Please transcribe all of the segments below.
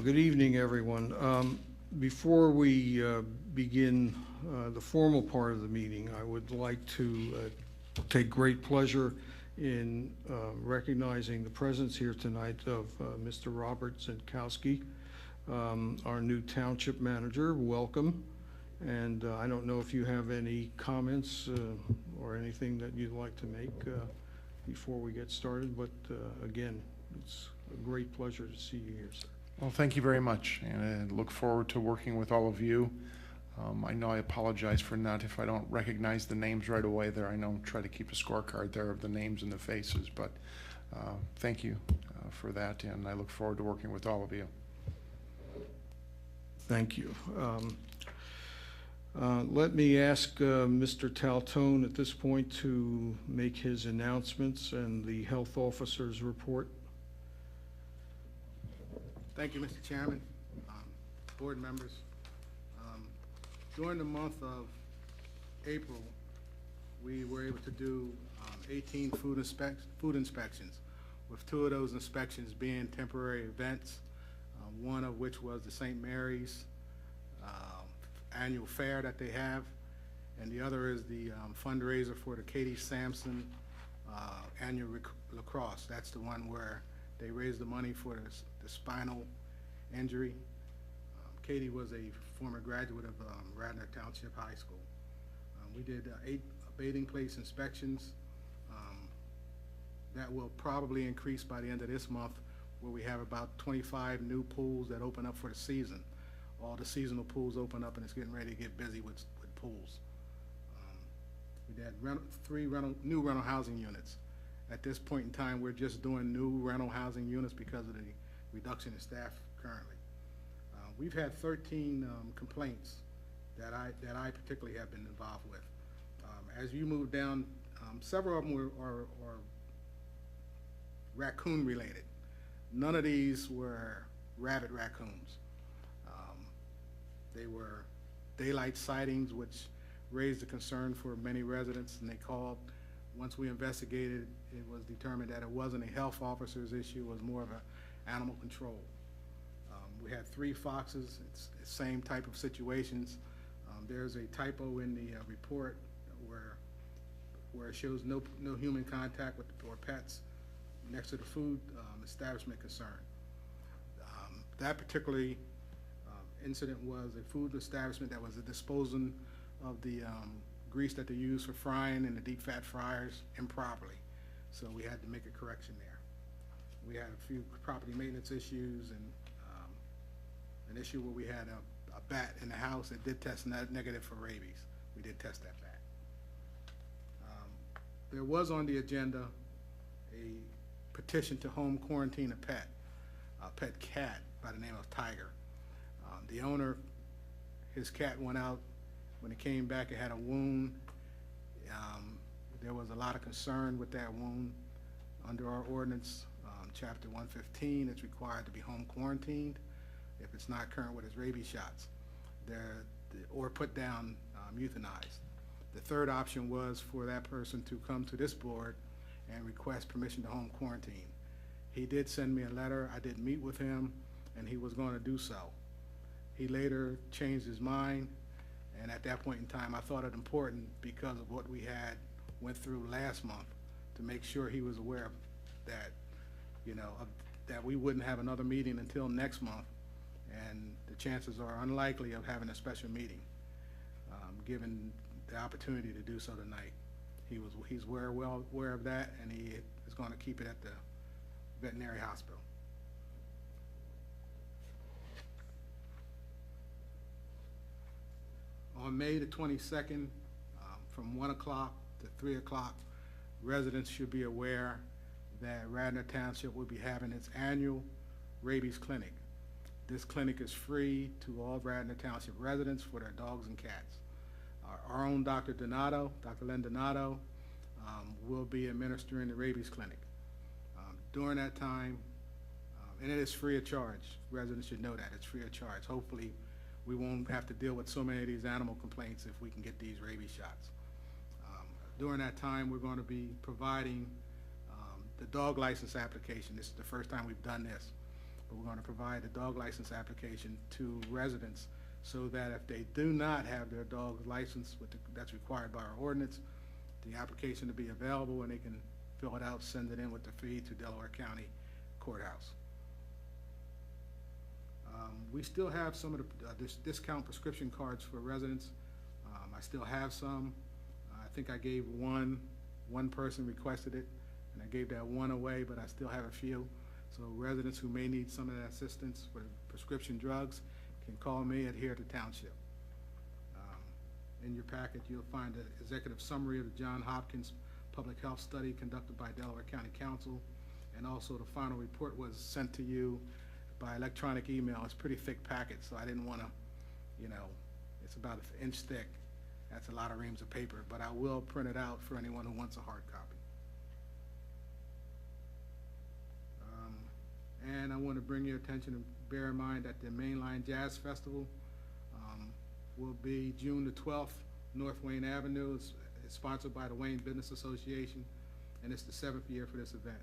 Good evening, everyone. Before we begin the formal part of the meeting, I would like to take great pleasure in recognizing the presence here tonight of Mr. Robert Zinkowski, our new township manager. Welcome. And I don't know if you have any comments or anything that you'd like to make before we get started, but again, it's a great pleasure to see you here, sir. Well, thank you very much, and I look forward to working with all of you. I know I apologize for not, if I don't recognize the names right away there. I know try to keep a scorecard there of the names and the faces, but thank you for that, and I look forward to working with all of you. Thank you. Let me ask Mr. Taltone at this point to make his announcements and the health officer's report. Thank you, Mr. Chairman, board members. During the month of April, we were able to do 18 food inspections, with 2 of those inspections being temporary events, one of which was the St. Mary's annual fair that they have, and the other is the fundraiser for the Katie Sampson annual lacrosse. That's the one where they raised the money for the spinal injury. Katie was a former graduate of Radnor Township High School. We did 8 bathing place inspections. That will probably increase by the end of this month, where we have about 25 new pools that open up for the season. All the seasonal pools open up, and it's getting ready to get busy with pools. We had 3 new rental housing units. At this point in time, we're just doing new rental housing units because of the reduction in staff currently. We've had 13 complaints that I particularly have been involved with. As you move down, several of them are raccoon related. None of these were rabid raccoons. They were daylight sightings, which raised a concern for many residents, and they called. Once we investigated, it was determined that it wasn't a health officer's issue, it was more of an animal control. We had 3 foxes. It's the same type of situations. There's a typo in the report where it shows no human contact with or pets next to the food establishment concern. That particularly incident was a food establishment that was disposing of the grease that they use for frying in the deep fat fryers improperly. So we had to make a correction there. We had a few property maintenance issues and an issue where we had a bat in the house that did test negative for rabies. We did test that bat. There was on the agenda a petition to home quarantine a pet cat by the name of Tiger. The owner, his cat went out. When it came back, it had a wound. There was a lot of concern with that wound. Under our ordinance, chapter 115, it's required to be home quarantined if it's not current with his rabies shots, or put down euthanized. The third option was for that person to come to this board and request permission to home quarantine. He did send me a letter. I did meet with him, and he was going to do so. He later changed his mind, and at that point in time, I thought it important because of what we went through last month to make sure he was aware of that, that we wouldn't have another meeting until next month, and the chances are unlikely of having a special meeting, given the opportunity to do so tonight. He's well aware of that, and he is going to keep it at the veterinary hospital. On May the 22nd, from 1 o'clock to 3 o'clock, residents should be aware that Radnor Township will be having its annual rabies clinic. This clinic is free to all Radnor Township residents for their dogs and cats. Our own Dr. Donato, Dr. Len Donato, will be administering the rabies clinic. During that time, and it is free of charge. Residents should know that, it's free of charge. Hopefully, we won't have to deal with so many of these animal complaints if we can get these rabies shots. During that time, we're going to be providing the dog license application. This is the first time we've done this. but we're going to provide the dog license application to residents so that if they do not have their dog license, that's required by our ordinance, the application to be available and they can fill it out, send it in with the fee to Delaware County Courthouse. We still have some of the discount prescription cards for residents. I still have some. I think I gave one person requested it, and I gave that one away, but I still have a few. So residents who may need some of that assistance with prescription drugs can call me here at the Township. In your packet, you'll find an executive summary of the John Hopkins Public Health Study conducted by Delaware County Council, and also the final report was sent to you by electronic email. It's a pretty thick packet, so I didn't want to, it's about an inch thick. That's a lot of reams of paper, but I will print it out for anyone who wants a hard copy. And I want to bring your attention and bear in mind that the Mainline Jazz Festival will be June the 12th, North Wayne Avenue. It's sponsored by the Wayne Business Association, and it's the 7th year for this event.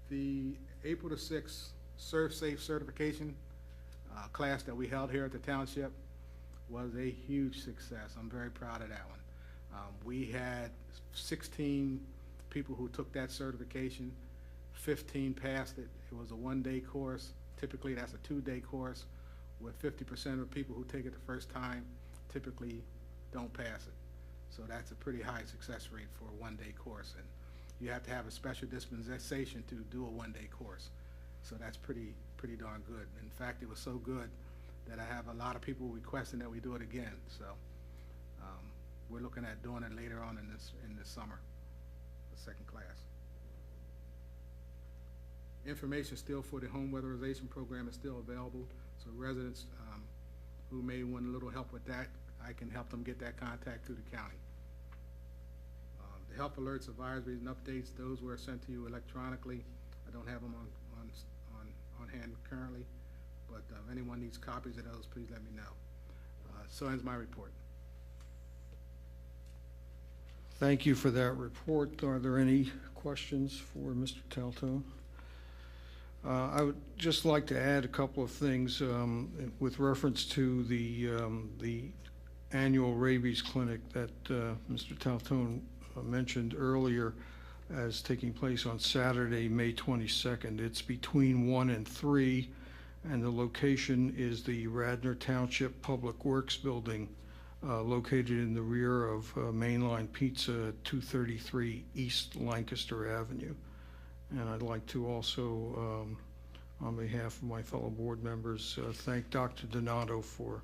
The April the 6th Serve Safe certification class that we held here at the Township was a huge success. I'm very proud of that one. We had 16 people who took that certification. 15 passed it. It was a one-day course. Typically, that's a two-day course, with 50% of the people who take it the first time typically don't pass it. So that's a pretty high success rate for a one-day course. And you have to have a special dispensation to do a one-day course. So that's pretty darn good. In fact, it was so good that I have a lot of people requesting that we do it again. So we're looking at doing it later on in this summer, the second class. Information still for the home weatherization program is still available. So residents who may want a little help with that, I can help them get that contact through the county. The health alerts, advisories, and updates, those were sent to you electronically. I don't have them on hand currently, but if anyone needs copies of those, please let me know. So ends my report. Thank you for that report. Are there any questions for Mr. Taltone? I would just like to add a couple of things with reference to the annual rabies clinic that Mr. Taltone mentioned earlier as taking place on Saturday, May 22nd. It's between 1 and 3, and the location is the Radnor Township Public Works Building, located in the rear of Mainline Pizza at 233 East Lancaster Avenue. And I'd like to also, on behalf of my fellow board members, thank Dr. Donato for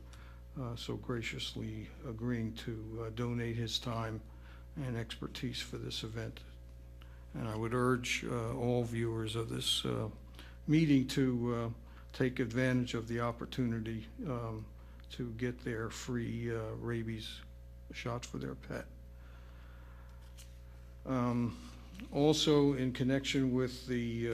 so graciously agreeing to donate his time and expertise for this event. And I would urge all viewers of this meeting to take advantage of the opportunity to get their free rabies shots for their pet. Also, in connection with the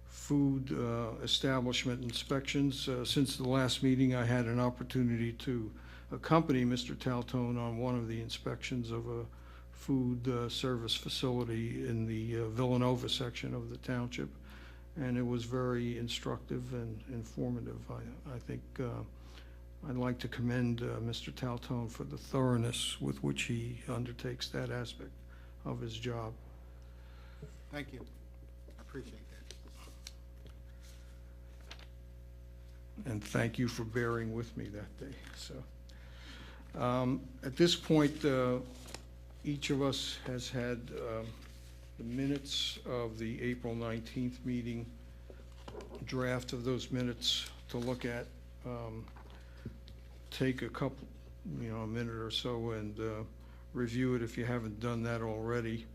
food establishment inspections, since the last meeting, I had an opportunity to accompany Mr. Taltone on one of the inspections of a food service facility in the Villanova section of the township, and it was very instructive and informative. I think I'd like to commend Mr. Taltone for the thoroughness with which he undertakes that aspect of his job. Thank you. I appreciate that. And thank you for bearing with me that day. So at this point, each of us has had the minutes of the April 19th meeting, draft of those minutes to look at. Take a couple, a minute or so and review it if you haven't done that already.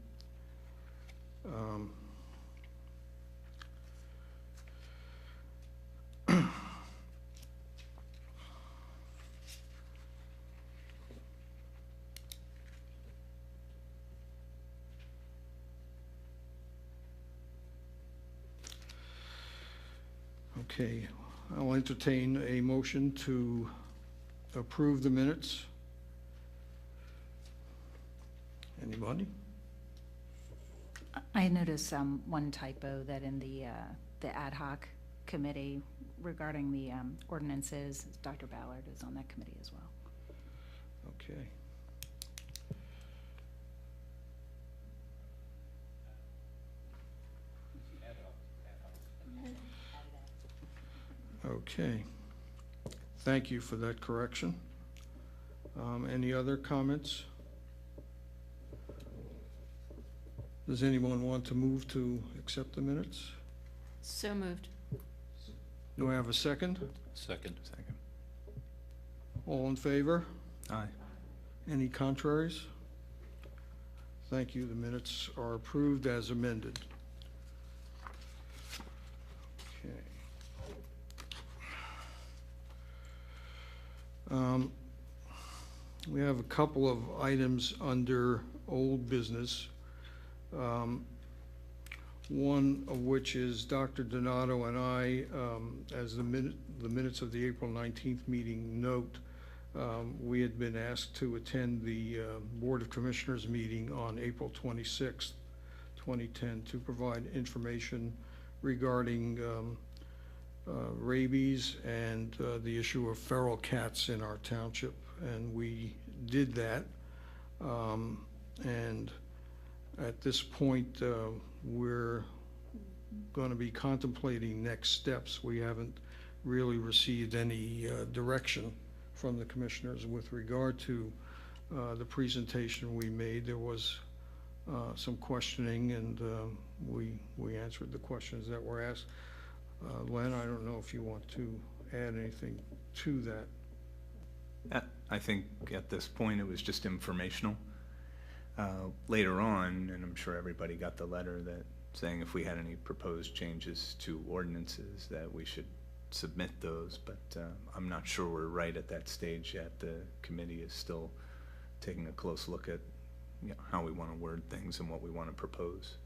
Okay, I'll entertain a motion to approve the minutes. Anybody? I noticed one typo that in the ad hoc committee regarding the ordinances, Dr. Ballard is on that committee as well. Okay. Okay. Thank you for that correction. Any other comments? Does anyone want to move to accept the minutes? So moved. Do I have a second? Second. Second. All in favor? Aye. Any contraries? Thank you. The minutes are approved as amended. Okay. We have a couple of items under old business. One of which is Dr. Donato and I, as the minutes of the April 19th meeting note, we had been asked to attend the Board of Commissioners meeting on April 26th, 2010, to provide information regarding rabies and the issue of feral cats in our township. And we did that. And at this point, we're going to be contemplating next steps. We haven't really received any direction from the commissioners with regard to the presentation we made. There was some questioning, and we answered the questions that were asked. Len, I don't know if you want to add anything to that. I think at this point it was just informational. Later on, and I'm sure everybody got the letter that saying if we had any proposed changes to ordinances that we should submit those, but I'm not sure we're right at that stage yet. The committee is still taking a close look at how we want to word things and what we want to propose.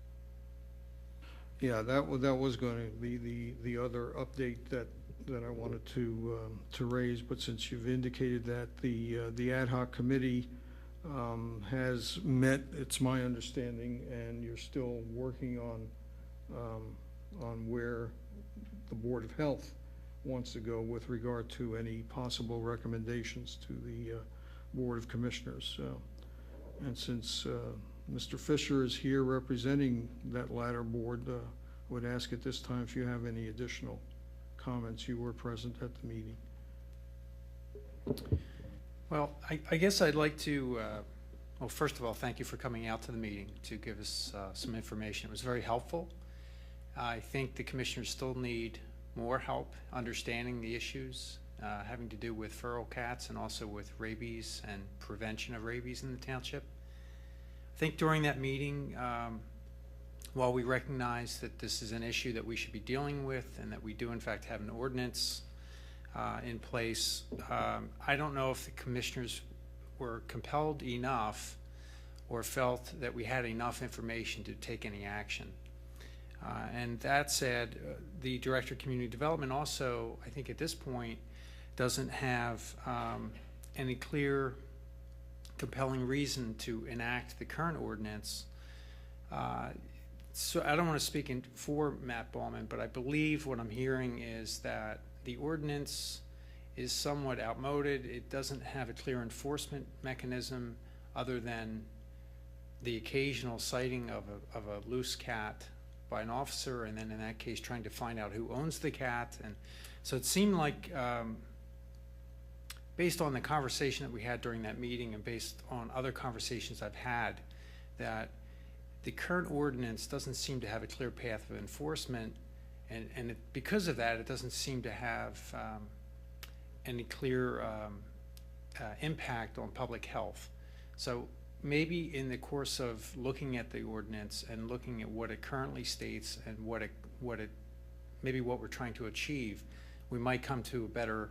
Yeah, that was going to be the other update that I wanted to raise, but since you've indicated that the ad hoc committee has met, it's my understanding, and you're still working on where the Board of Health wants to go with regard to any possible recommendations to the Board of Commissioners. And since Mr. Fisher is here representing that latter board, I would ask at this time if you have any additional comments. You were present at the meeting. Well, I guess I'd like to, well, first of all, thank you for coming out to the meeting to give us some information. It was very helpful. I think the commissioners still need more help understanding the issues having to do with feral cats and also with rabies and prevention of rabies in the township. I think during that meeting, while we recognize that this is an issue that we should be dealing with and that we do in fact have an ordinance in place, I don't know if the commissioners were compelled enough or felt that we had enough information to take any action. And that said, the Director of Community Development also, I think at this point, doesn't have any clear, compelling reason to enact the current ordinance. So I don't want to speak for Matt Ballman, but I believe what I'm hearing is that the ordinance is somewhat outmoded. It doesn't have a clear enforcement mechanism other than the occasional sighting of a loose cat by an officer, and then in that case trying to find out who owns the cat. And so it seemed like, based on the conversation that we had during that meeting and based on other conversations I've had, that the current ordinance doesn't seem to have a clear path of enforcement, and because of that, it doesn't seem to have any clear impact on public health. So maybe in the course of looking at the ordinance and looking at what it currently states and maybe what we're trying to achieve, we might come to a better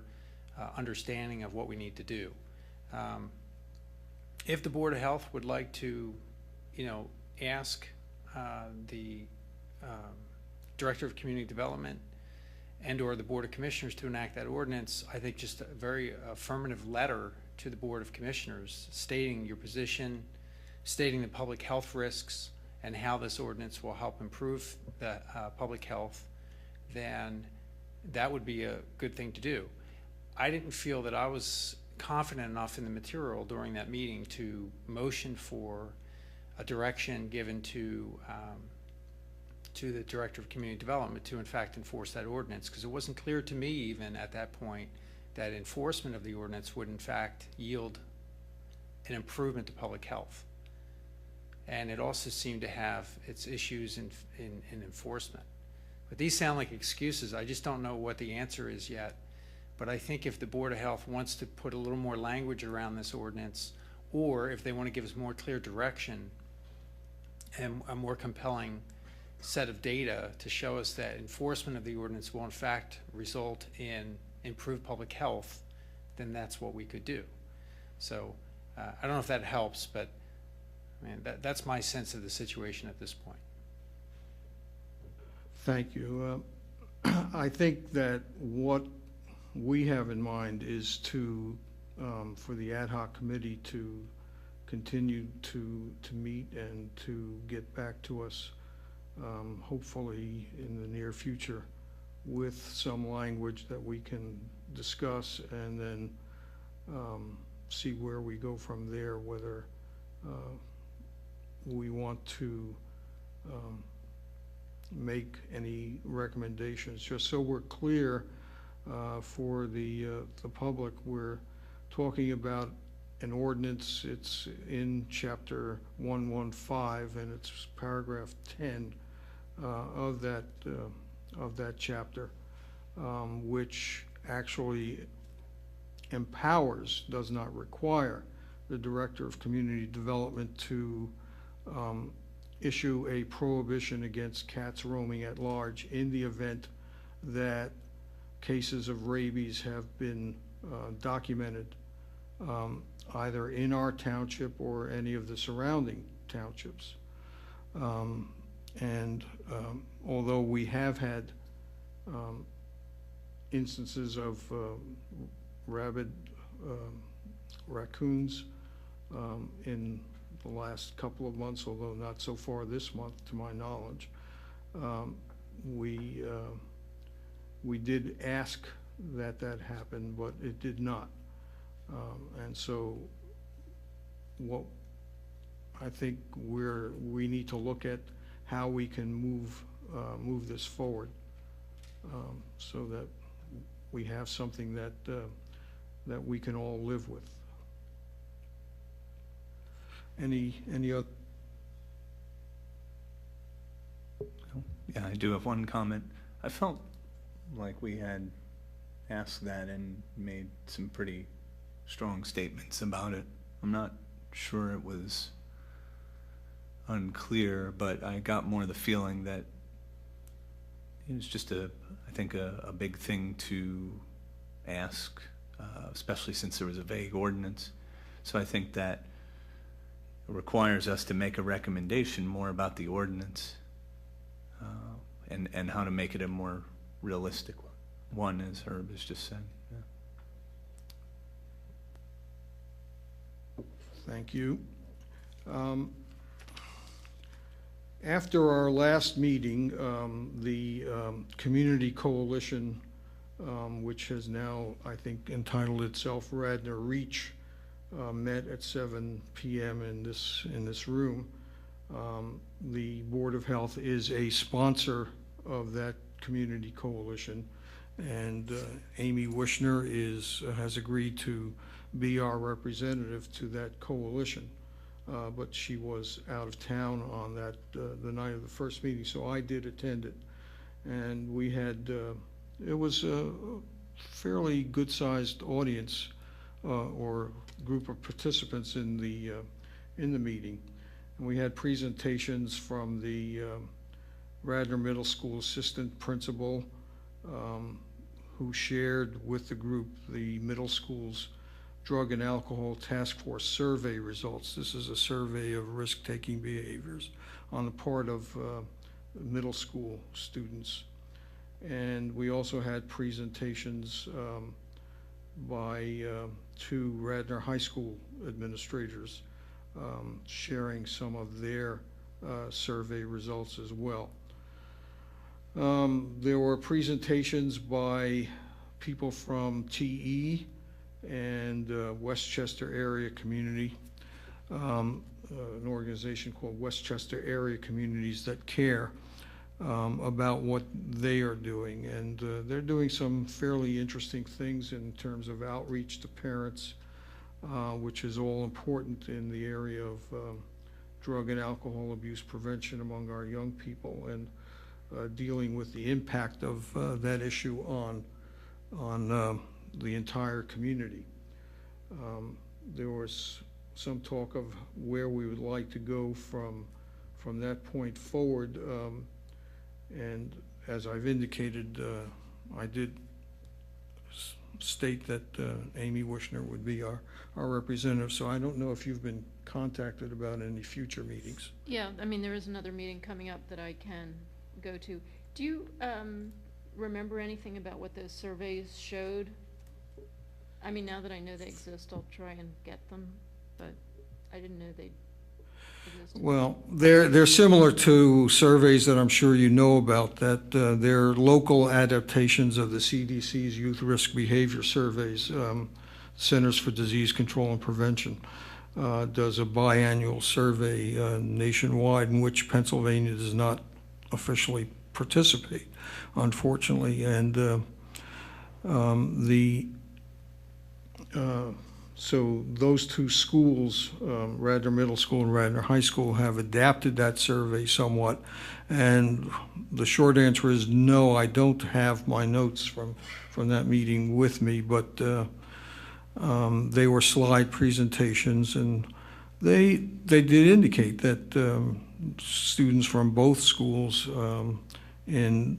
understanding of what we need to do. If the Board of Health would like to, ask the Director of Community Development and or the Board of Commissioners to enact that ordinance, I think just a very affirmative letter to the Board of Commissioners stating your position, stating the public health risks, and how this ordinance will help improve the public health, then that would be a good thing to do. I didn't feel that I was confident enough in the material during that meeting to motion for a direction given to the Director of Community Development to in fact enforce that ordinance, because it wasn't clear to me even at that point that enforcement of the ordinance would in fact yield an improvement to public health. And it also seemed to have its issues in enforcement. But these sound like excuses. I just don't know what the answer is yet. But I think if the Board of Health wants to put a little more language around this ordinance, or if they want to give us more clear direction and a more compelling set of data to show us that enforcement of the ordinance will in fact result in improved public health, then that's what we could do. So I don't know if that helps, but I mean, that's my sense of the situation at this point. Thank you. I think that what we have in mind is to, for the ad hoc committee to continue to meet and to get back to us, hopefully in the near future, with some language that we can discuss, and then see where we go from there, whether we want to make any recommendations. Just so we're clear for the public, we're talking about an ordinance. It's in chapter 115, and it's paragraph 10 of that chapter, which actually empowers, does not require, the Director of Community Development to issue a prohibition against cats roaming at large in the event that cases of rabies have been documented, either in our township or any of the surrounding townships. Although we have had instances of rabid raccoons in the last couple of months, although not so far this month to my knowledge, we did ask that happen, but it did not. And so what I think we need to look at how we can move this forward, so that we have something that we can all live with. Any other? Yeah, I do have one comment. I felt like we had asked that and made some pretty strong statements about it. I'm not sure it was unclear, but I got more the feeling that it was just I think a big thing to ask, especially since there was a vague ordinance. So I think that it requires us to make a recommendation more about the ordinance, and how to make it a more realistic one, as Herb has just said. Yeah. Thank you. After our last meeting, the Community Coalition, which has now, I think, entitled itself Radnor Reach, met at 7 p.m. in this room. The Board of Health is a sponsor of that Community Coalition, and Amy Wishner has agreed to be our representative to that coalition. But she was out of town on the night of the first meeting, so I did attend it. And we had, it was a fairly good-sized audience, or group of participants in the meeting. And we had presentations from the Radnor Middle School assistant principal, who shared with the group the middle school's Drug and Alcohol Task Force survey results. This is a survey of risk-taking behaviors on the part of middle school students. And we also had presentations by two Radnor High School administrators, sharing some of their survey results as well. There were presentations by people from TE and Westchester Area Community, an organization called Westchester Area Communities That Care, about what they are doing. And they're doing some fairly interesting things in terms of outreach to parents, which is all important in the area of drug and alcohol abuse prevention among our young people, and dealing with the impact of that issue on the entire community. There was some talk of where we would like to go from that point forward. And as I've indicated, I did state that Amy Wishner would be our representative, so I don't know if you've been contacted about any future meetings. Yeah, I mean, there is another meeting coming up that I can go to. Do you remember anything about what those surveys showed? I mean, now that I know they exist, I'll try and get them, but I didn't know they existed. Well, they're similar to surveys that I'm sure you know about, that they're local adaptations of the CDC's Youth Risk Behavior Surveys. Centers for Disease Control and Prevention does a biannual survey nationwide, in which Pennsylvania does not officially participate, unfortunately. And so those two schools, Radnor Middle School and Radnor High School, have adapted that survey somewhat. And the short answer is no, I don't have my notes from that meeting with me, but they were slide presentations, and they did indicate that students from both schools, in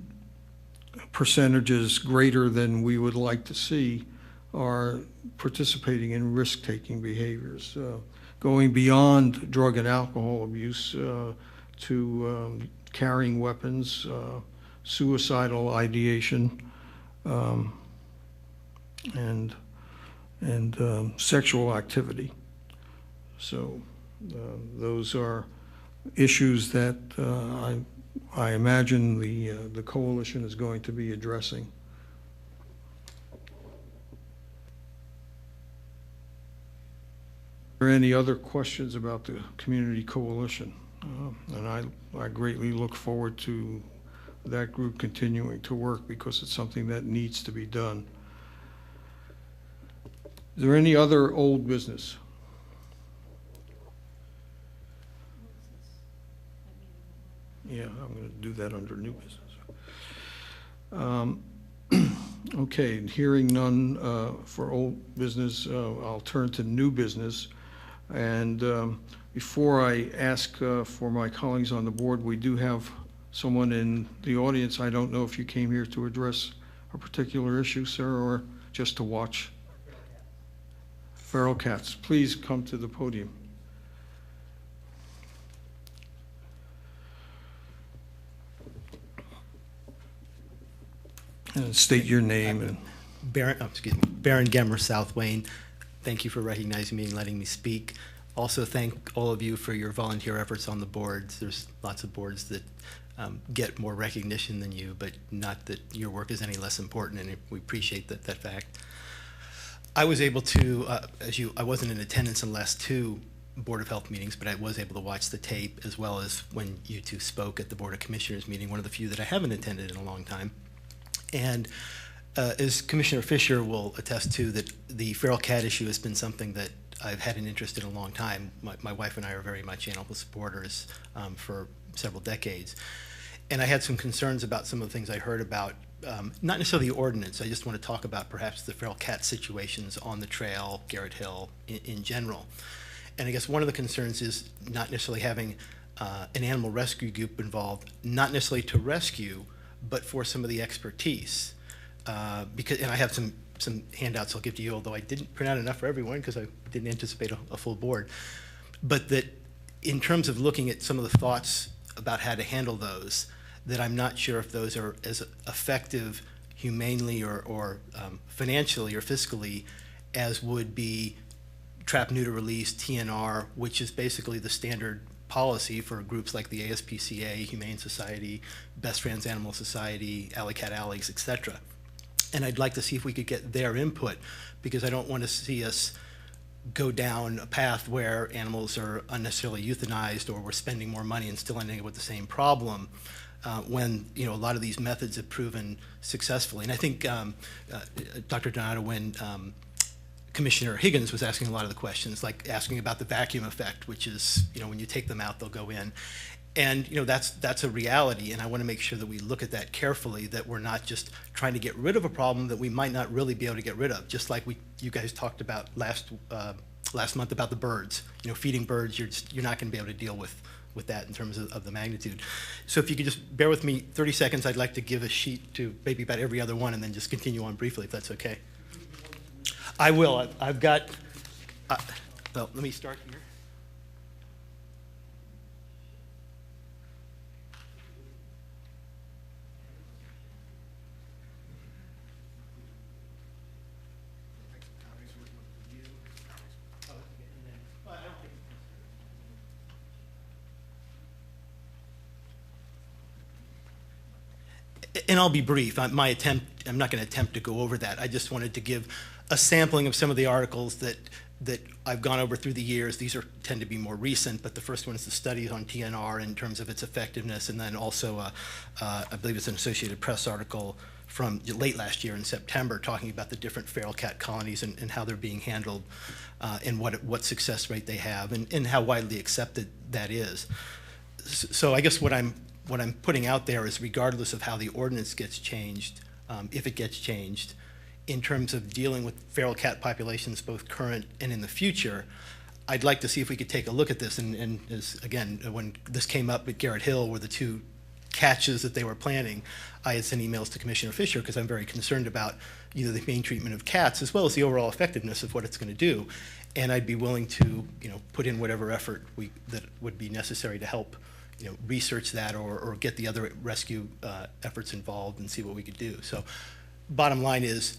percentages greater than we would like to see, are participating in risk-taking behaviors, going beyond drug and alcohol abuse to carrying weapons, suicidal ideation, and sexual activity. So those are issues that I imagine the coalition is going to be addressing. Are there any other questions about the community coalition? And I greatly look forward to that group continuing to work, because it's something that needs to be done. Is there any other old business? Yeah, I'm going to do that under new business. Okay, hearing none for old business, I'll turn to new business. And before I ask for my colleagues on the board, we do have someone in the audience. I don't know if you came here to address a particular issue, sir, or just to watch. Feral cats, please come to the podium. And state your name. And Baron Gemmer, South Wayne. Thank you for recognizing me and letting me speak. Also, thank all of you for your volunteer efforts on the boards. There's lots of boards that get more recognition than you, but not that your work is any less important, and we appreciate that fact. I was able to, I wasn't in attendance in the last two Board of Health meetings, but I was able to watch the tape, as well as when you two spoke at the Board of Commissioners meeting, one of the few that I haven't attended in a long time. And as Commissioner Fisher will attest to, that the feral cat issue has been something that I've had an interest in a long time. My wife and I are very much animal supporters for several decades. And I had some concerns about some of the things I heard about, not necessarily the ordinance. I just want to talk about perhaps the feral cat situations on the trail, Garrett Hill in general. And I guess one of the concerns is not necessarily having an animal rescue group involved, not necessarily to rescue, but for some of the expertise. And I have some handouts I'll give to you, although I didn't print out enough for everyone because I didn't anticipate a full board. But that in terms of looking at some of the thoughts about how to handle those, that I'm not sure if those are as effective humanely or financially or fiscally as would be trap, neuter, release, TNR, which is basically the standard policy for groups like the ASPCA, Humane Society, Best Friends Animal Society, Alley Cat Alleys, et cetera. And I'd like to see if we could get their input, because I don't want to see us go down a path where animals are unnecessarily euthanized, or we're spending more money and still ending up with the same problem, when, you know, a lot of these methods have proven successfully. And I think, Dr. Donato, when Commissioner Higgins was asking a lot of the questions, like asking about the vacuum effect, which is, you know, when you take them out, they'll go in. And, you know, that's a reality, and I want to make sure that we look at that carefully, that we're not just trying to get rid of a problem that we might not really be able to get rid of, just like you guys talked about last month about the birds. You know, feeding birds, you're not going to be able to deal with that in terms of the magnitude. So if you could just bear with me 30 seconds, I'd like to give a sheet to maybe about every other one, and then just continue on briefly, if that's okay. I will. I've got, well, let me start here. And I'll be brief. I'm not going to attempt to go over that. I just wanted to give a sampling of some of the articles that I've gone over through the years. These tend to be more recent, but the first one is the studies on TNR in terms of its effectiveness, and then also I believe it's an Associated Press article from late last year in September talking about the different feral cat colonies and how they're being handled, and what success rate they have, and how widely accepted that is. So I guess what I'm putting out there is, regardless of how the ordinance gets changed, if it gets changed, in terms of dealing with feral cat populations, both current and in the future, I'd like to see if we could take a look at this. And as, again, when this came up at Garrett Hill, were the two catches that they were planning, I had sent emails to Commissioner Fisher, because I'm very concerned about, you know, the humane treatment of cats, as well as the overall effectiveness of what it's going to do. And I'd be willing to, you know, put in whatever effort that would be necessary to help, you know, research that, or get the other rescue efforts involved and see what we could do. So bottom line is,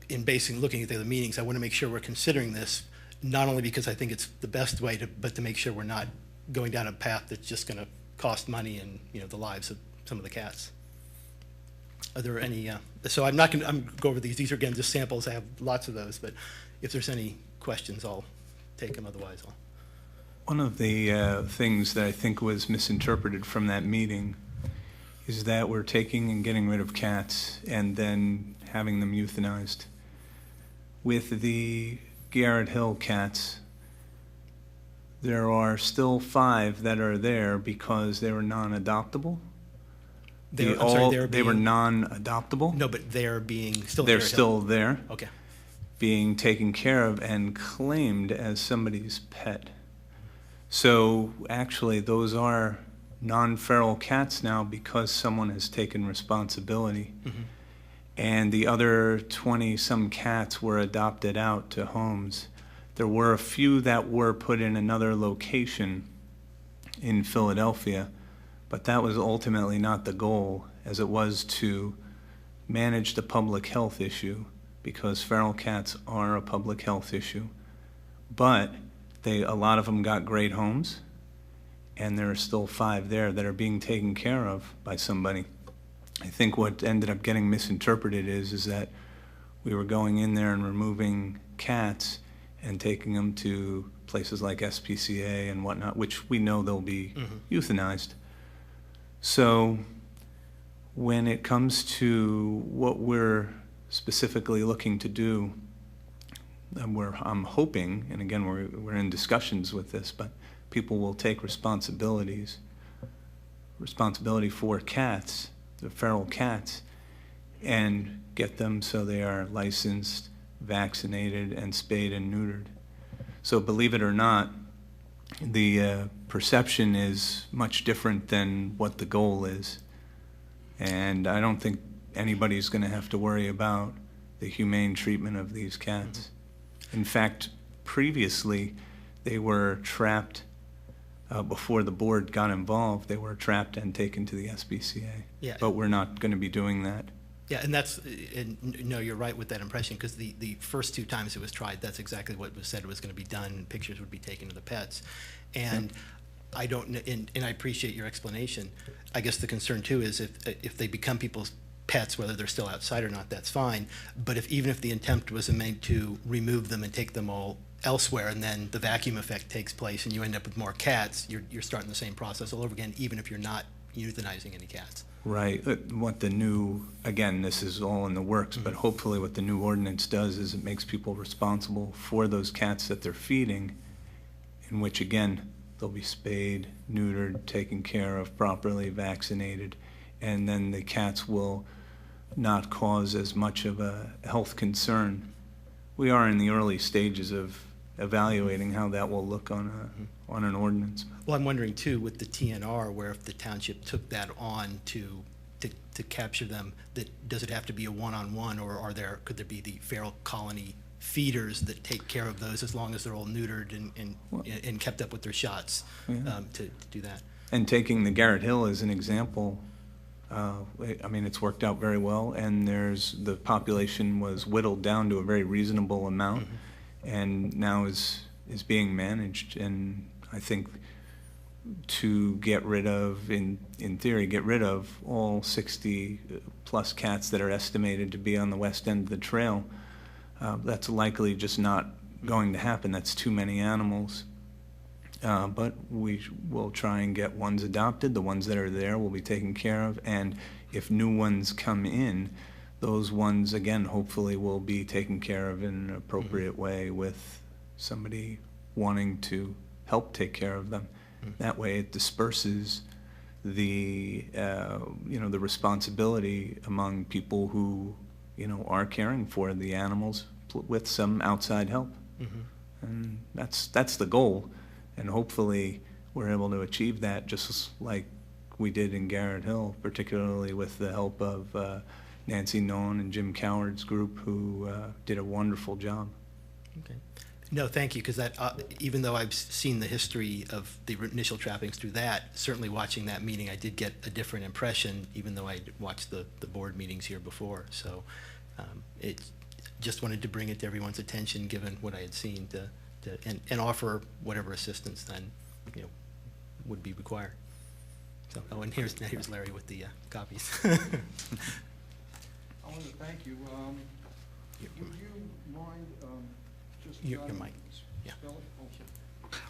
in looking at the other meetings, I want to make sure we're considering this, not only because I think it's the best way but to make sure we're not going down a path that's just going to cost money and, you know, the lives of some of the cats. Are there any, so I'm going to go over these. These are, again, just samples. I have lots of those, but if there's any questions, I'll take them. Otherwise, I'll. One of the things that I think was misinterpreted from that meeting is that we're taking and getting rid of cats and then having them euthanized. With the Garrett Hill cats, there are still 5 that are there because they were non-adoptable. They were non-adoptable. No, but they're still. They're still there. Okay. Being taken care of and claimed as somebody's pet. So actually, those are non-feral cats now because someone has taken responsibility. Mm-hmm. And the other 20-some cats were adopted out to homes. There were a few that were put in another location in Philadelphia, but that was ultimately not the goal, as it was to manage the public health issue, because feral cats are a public health issue. But a lot of them got great homes, and there are still 5 there that are being taken care of by somebody. I think what ended up getting misinterpreted is that we were going in there and removing cats and taking them to places like SPCA and whatnot, which we know they'll be euthanized. So when it comes to what we're specifically looking to do, I'm hoping, and again, we're in discussions with this, but people will take responsibility for cats, the feral cats, and get them so they are licensed, vaccinated, and spayed and neutered. So believe it or not, the perception is much different than what the goal is. And I don't think anybody's going to have to worry about the humane treatment of these cats. In fact, previously, they were trapped, before the board got involved, they were trapped and taken to the SPCA. Yeah. But we're not going to be doing that. Yeah, no, you're right with that impression, because the first 2 times it was tried, that's exactly what was said was going to be done, and pictures would be taken of the pets. And I don't know, and I appreciate your explanation. I guess the concern too is if they become people's pets, whether they're still outside or not, that's fine. But even if the intent was made to remove them and take them all elsewhere, and then the vacuum effect takes place and you end up with more cats, you're starting the same process all over again, even if you're not euthanizing any cats. Right. What the new, again, this is all in the works, but hopefully what the new ordinance does is it makes people responsible for those cats that they're feeding, in which, again, they'll be spayed, neutered, taken care of, properly vaccinated, and then the cats will not cause as much of a health concern. We are in the early stages of evaluating how that will look on an ordinance. Well, I'm wondering too, with the TNR, where if the township took that on to capture them, does it have to be a one-on-one, or could there be the feral colony feeders that take care of those as long as they're all neutered and kept up with their shots, to do that? And taking the Garrett Hill as an example, I mean, it's worked out very well, and the population was whittled down to a very reasonable amount, and now is being managed. And I think to get rid of, in theory, get rid of all 60 plus cats that are estimated to be on the west end of the trail, that's likely just not going to happen. That's too many animals. But we will try and get ones adopted. The ones that are there will be taken care of. And if new ones come in, those ones, again, hopefully will be taken care of in an appropriate way with somebody wanting to help take care of them. That way it disperses the, the responsibility among people who, are caring for the animals with some outside help. And that's the goal. And hopefully we're able to achieve that just like we did in Garrett Hill, particularly with the help of Nancy Nolan and Jim Coward's group, who did a wonderful job. Okay. No, thank you, because that, even though I've seen the history of the initial trappings through that, certainly watching that meeting, I did get a different impression, even though I watched the board meetings here before. So it just wanted to bring it to everyone's attention, given what I had seen, and offer whatever assistance then, would be required. So, and here's Larry with the copies. I want to thank you. Would you mind just Your jotting- mic, yeah. spell it?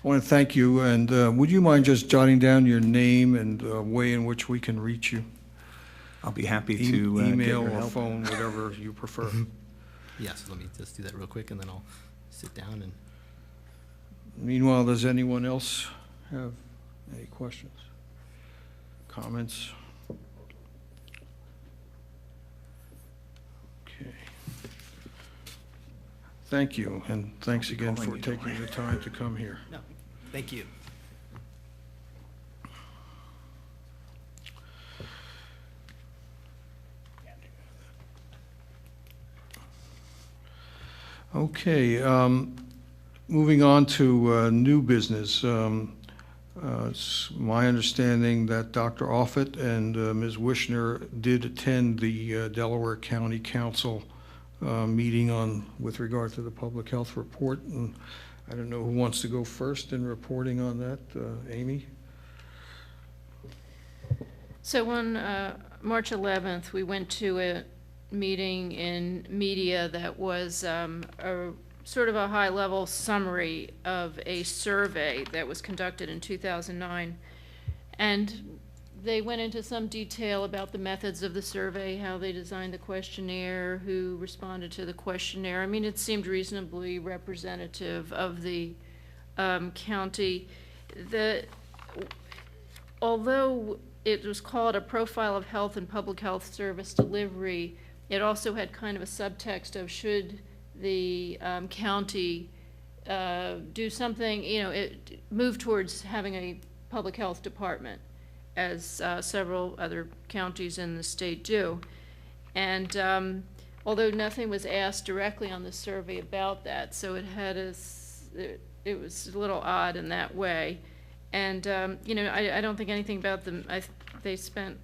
I want to thank you, and would you mind just jotting down your name and way in which we can reach you? I'll be happy to get Email your or help. phone, whatever you prefer. Yes, let me just do that real quick, and then I'll sit down and. Meanwhile, does anyone else have any questions, comments? Okay. Thank you, and thanks again calling for you, taking the time to come here. No, thank you. Okay, moving on to new business. It's my understanding that Dr. Offit and Ms. Wishner did attend the Delaware County Council meeting with regard to the public health report. And I don't know who wants to go first in reporting on that. Amy? So on March 11th, we went to a meeting in media that was a sort of a high-level summary of a survey that was conducted in 2009. And they went into some detail about the methods of the survey, how they designed the questionnaire, who responded to the questionnaire. I mean, it seemed reasonably representative of the county. Although it was called a profile of health and public health service delivery, it also had kind of a subtext of should the county do something, move towards having a public health department, as several other counties in the state do. And although nothing was asked directly on the survey about that, so it was a little odd in that way. And I don't think anything about them. They spent,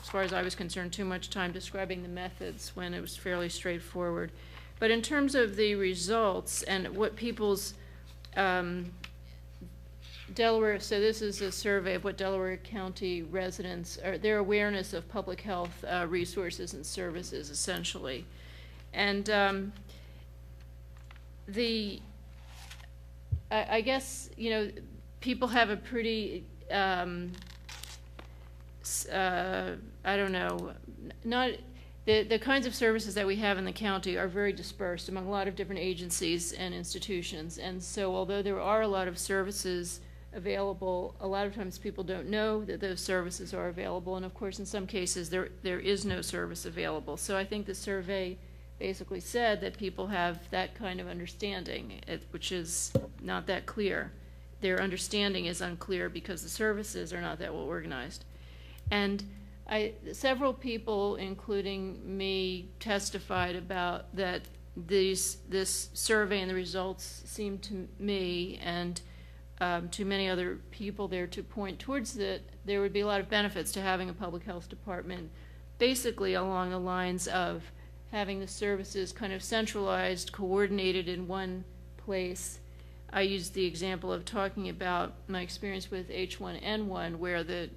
as far as I was concerned, too much time describing the methods when it was fairly straightforward. But in terms of the results and what people's Delaware, so this is a survey of what Delaware County residents, or their awareness of public health resources and services, essentially. And I guess, you know, people have a pretty, I don't know, not, the kinds of services that we have in the county are very dispersed among a lot of different agencies and institutions. And so although there are a lot of services available, a lot of times people don't know that those services are available. And of course, in some cases, there is no service available. So I think the survey basically said that people have that kind of understanding, which is not that clear. Their understanding is unclear because the services are not that well organized. And several people, including me, testified about that this survey and the results seemed to me and to many other people there to point towards that there would be a lot of benefits to having a public health department, basically along the lines of having the services kind of centralized, coordinated in one place. I used the example of talking about my experience with H1N1, where the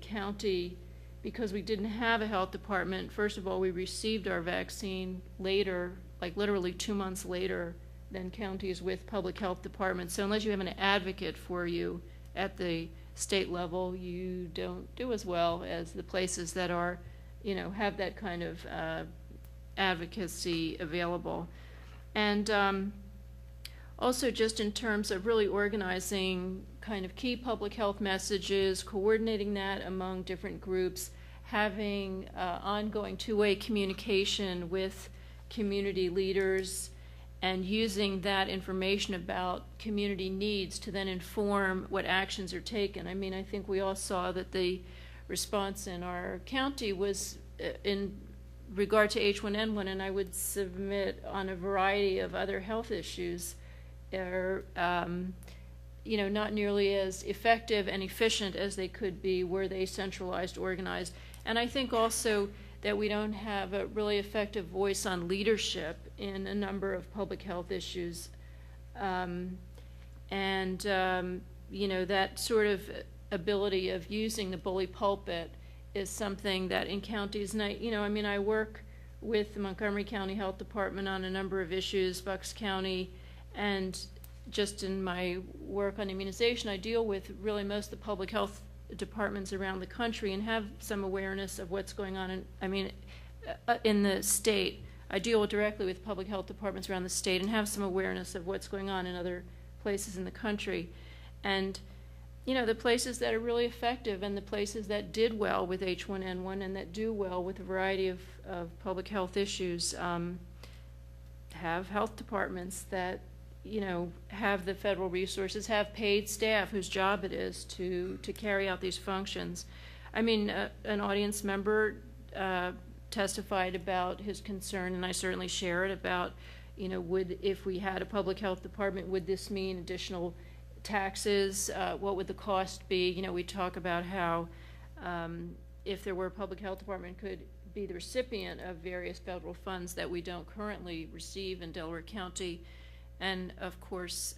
county, because we didn't have a health department, first of all, we received our vaccine later, like literally 2 months later than counties with public health departments. So unless you have an advocate for you at the state level, you don't do as well as the places that are, you know, have that kind of advocacy available. And also just in terms of really organizing kind of key public health messages, coordinating that among different groups, having ongoing two-way communication with community leaders, and using that information about community needs to then inform what actions are taken. I mean, I think we all saw that the response in our county was in regard to H1N1, and I would submit on a variety of other health issues, are you know, not nearly as effective and efficient as they could be were they centralized, organized. And I think also that we don't have a really effective voice on leadership in a number of public health issues. You know, that sort of ability of using the bully pulpit is something that in counties, and I work with the Montgomery County Health Department on a number of issues, Bucks County, and just in my work on immunization, I deal with really most of the public health departments around the country and have some awareness of what's going on in the state. I deal directly with public health departments around the state and have some awareness of what's going on in other places in the country. And you know, the places that are really effective and the places that did well with H1N1 and that do well with a variety of public health issues have health departments that, you know, have the federal resources, have paid staff whose job it is to carry out these functions. I mean, an audience member testified about his concern, and I certainly share it, about, you know, if we had a public health department, would this mean additional taxes? What would the cost be? You know, we talk about how if there were a public health department, could be the recipient of various federal funds that we don't currently receive in Delaware County. And of course,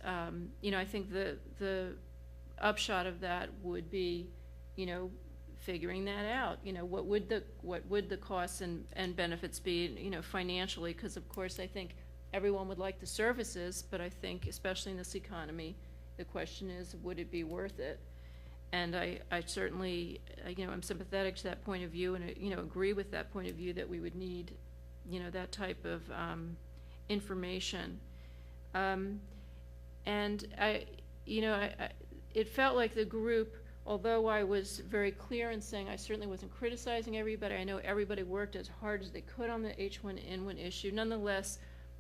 you know, I think the upshot of that would be, you know, figuring that out. You know, what would the costs and benefits be, you know, financially? Because of course, I think everyone would like the services, but I think especially in this economy, the question is, would it be worth it? And I certainly, you know, I'm sympathetic to that point of view, and you know, agree with that point of view that we would need, you know, that type of information. And it felt like the group, although I was very clear in saying I certainly wasn't criticizing everybody, I know everybody worked as hard as they could on the H1N1 issue. Nonetheless,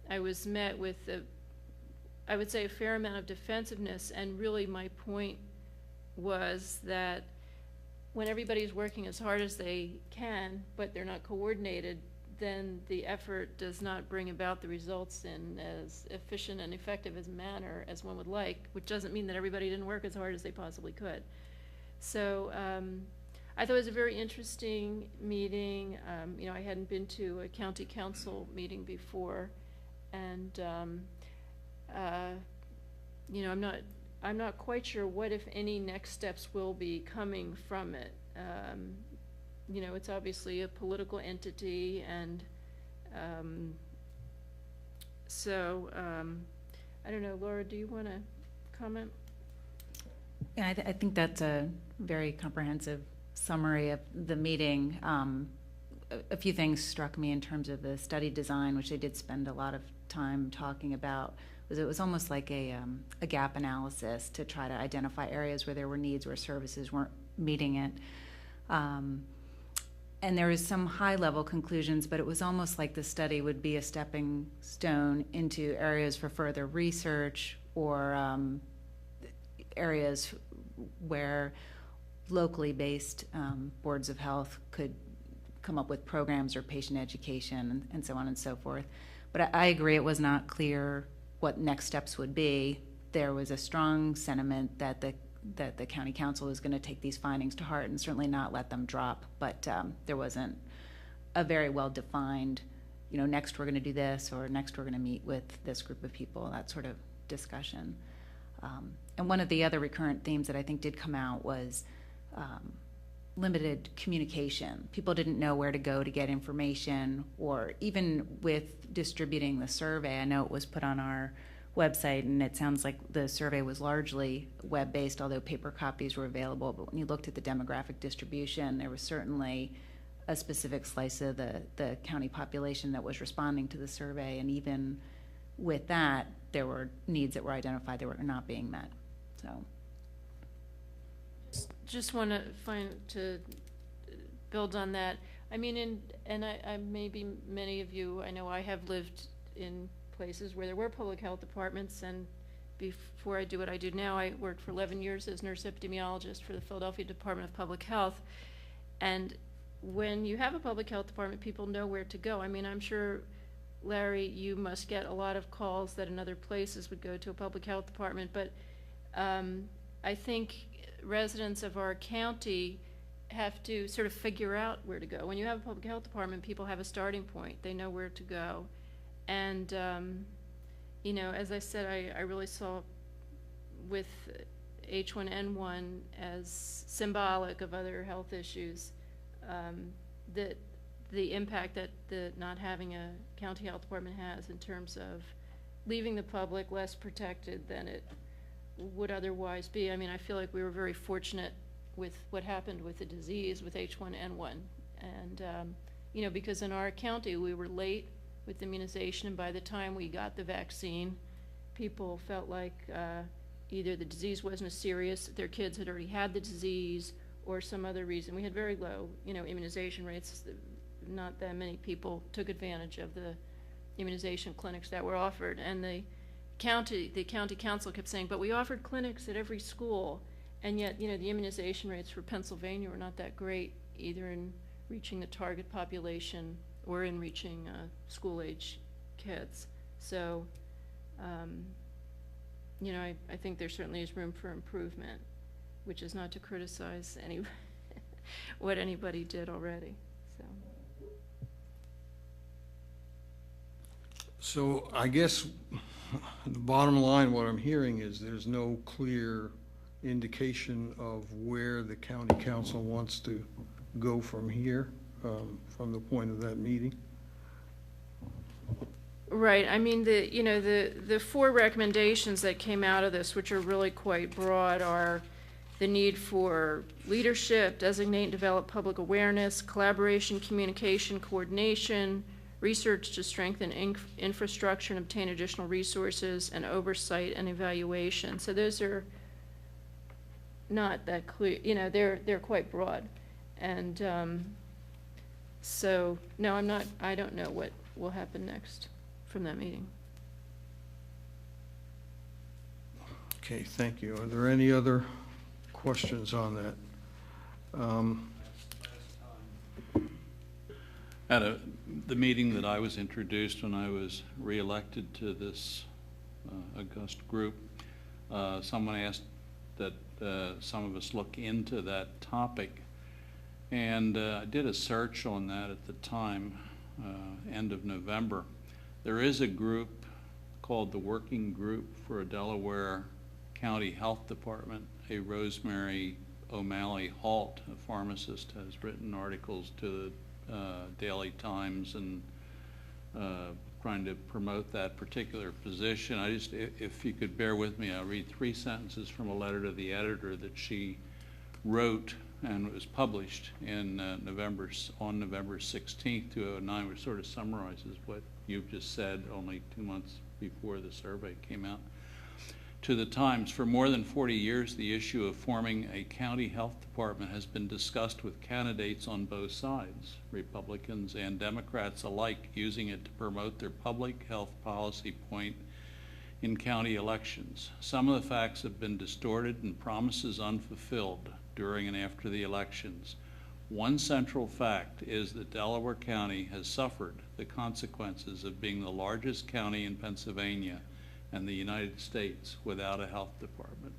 I was met with I would say a fair amount of defensiveness, and really my point was that when everybody's working as hard as they can, but they're not coordinated, then the effort does not bring about the results in as efficient and effective as manner as one would like, which doesn't mean that everybody didn't work as hard as they possibly could. So I thought it was a very interesting meeting. You know, I hadn't been to a county council meeting before, and you know, I'm not I'm not quite sure what, if any, next steps will be coming from it. You know, it's obviously a political entity, and I don't know, Laura, do you want to comment? Yeah, I think that's a very comprehensive summary of the meeting. A few things struck me in terms of the study design, which they did spend a lot of time talking about. It was almost like a gap analysis to try to identify areas where there were needs where services weren't meeting it. And there was some high-level conclusions, but it was almost like the study would be a stepping stone into areas for further research, or areas where locally based boards of health could come up with programs or patient education and so on and so forth. But I agree, it was not clear what next steps would be. There was a strong sentiment that the county council was going to take these findings to heart and certainly not let them drop. But there wasn't a very well defined, you know, next we're going to do this, or next we're going to meet with this group of people, that sort of discussion. And one of the other recurrent themes that I think did come out was limited communication. People didn't know where to go to get information, or even with distributing the survey. I know it was put on our website, and it sounds like the survey was largely web-based, although paper copies were available. But when you looked at the demographic distribution, there was certainly a specific slice of the county population that was responding to the survey, and even with that, there were needs that were identified that were not being met. So Just want to build on that. I mean, I maybe many of you, I know I have lived in places where there were public health departments, and before I do what I do now, I worked for 11 years as nurse epidemiologist for the Philadelphia Department of Public Health. And when you have a public health department, people know where to go. I mean, I'm sure, Larry, you must get a lot of calls that in other places would go to a public health department, but I think residents of our county have to sort of figure out where to go. When you have a public health department, people have a starting point. They know where to go. And, you know, as I said, I really saw with H1N1 as symbolic of other health issues, that the impact that the not having a county health department has in terms of leaving the public less protected than it would otherwise be. I mean, I feel like we were very fortunate with what happened with the disease with H1N1. And, you know, because in our county we were late with immunization, and by the time we got the vaccine, people felt like either the disease wasn't as serious, their kids had already had the disease, or some other reason. We had very low, you know, immunization rates. Not that many people took advantage of the immunization clinics that were offered. And the county council kept saying, but we offered clinics at every school, and yet, you know, the immunization rates for Pennsylvania were not that great, either in reaching the target population or in reaching school-age kids. So, you know, I think there certainly is room for improvement, which is not to criticize what anybody did already. So I guess the bottom line, what I'm hearing is there's no clear indication of where the county council wants to go from here, from the point of that meeting. Right. I mean, the four recommendations that came out of this, which are really quite broad, are the need for leadership, designate and develop public awareness, collaboration, communication, coordination, research to strengthen infrastructure and obtain additional resources, and oversight and evaluation. So those are not that clear, you know, they're quite broad. And so, no, I don't know what will happen next from that meeting. Okay, thank you. Are there any other questions on that? At the meeting that I was introduced when I was reelected to this august group, someone asked that some of us look into that topic, and I did a search on that at the time, end of November. There is a group called the Working Group for a Delaware County Health Department. A Rosemary O'Malley Halt, a pharmacist, has written articles to the Daily Times and trying to promote that particular position. If you could bear with me, I'll read 3 sentences from a letter to the editor that she wrote, and it was published in on November 16th, 2009, which sort of summarizes what you've just said only 2 months before the survey came out. To the Times, for more than 40 years, the issue of forming a county health department has been discussed with candidates on both sides, Republicans and Democrats alike, using it to promote their public health policy point in county elections. Some of the facts have been distorted and promises unfulfilled during and after the elections. One central fact is that Delaware County has suffered the consequences of being the largest county in Pennsylvania and the United States without a health department.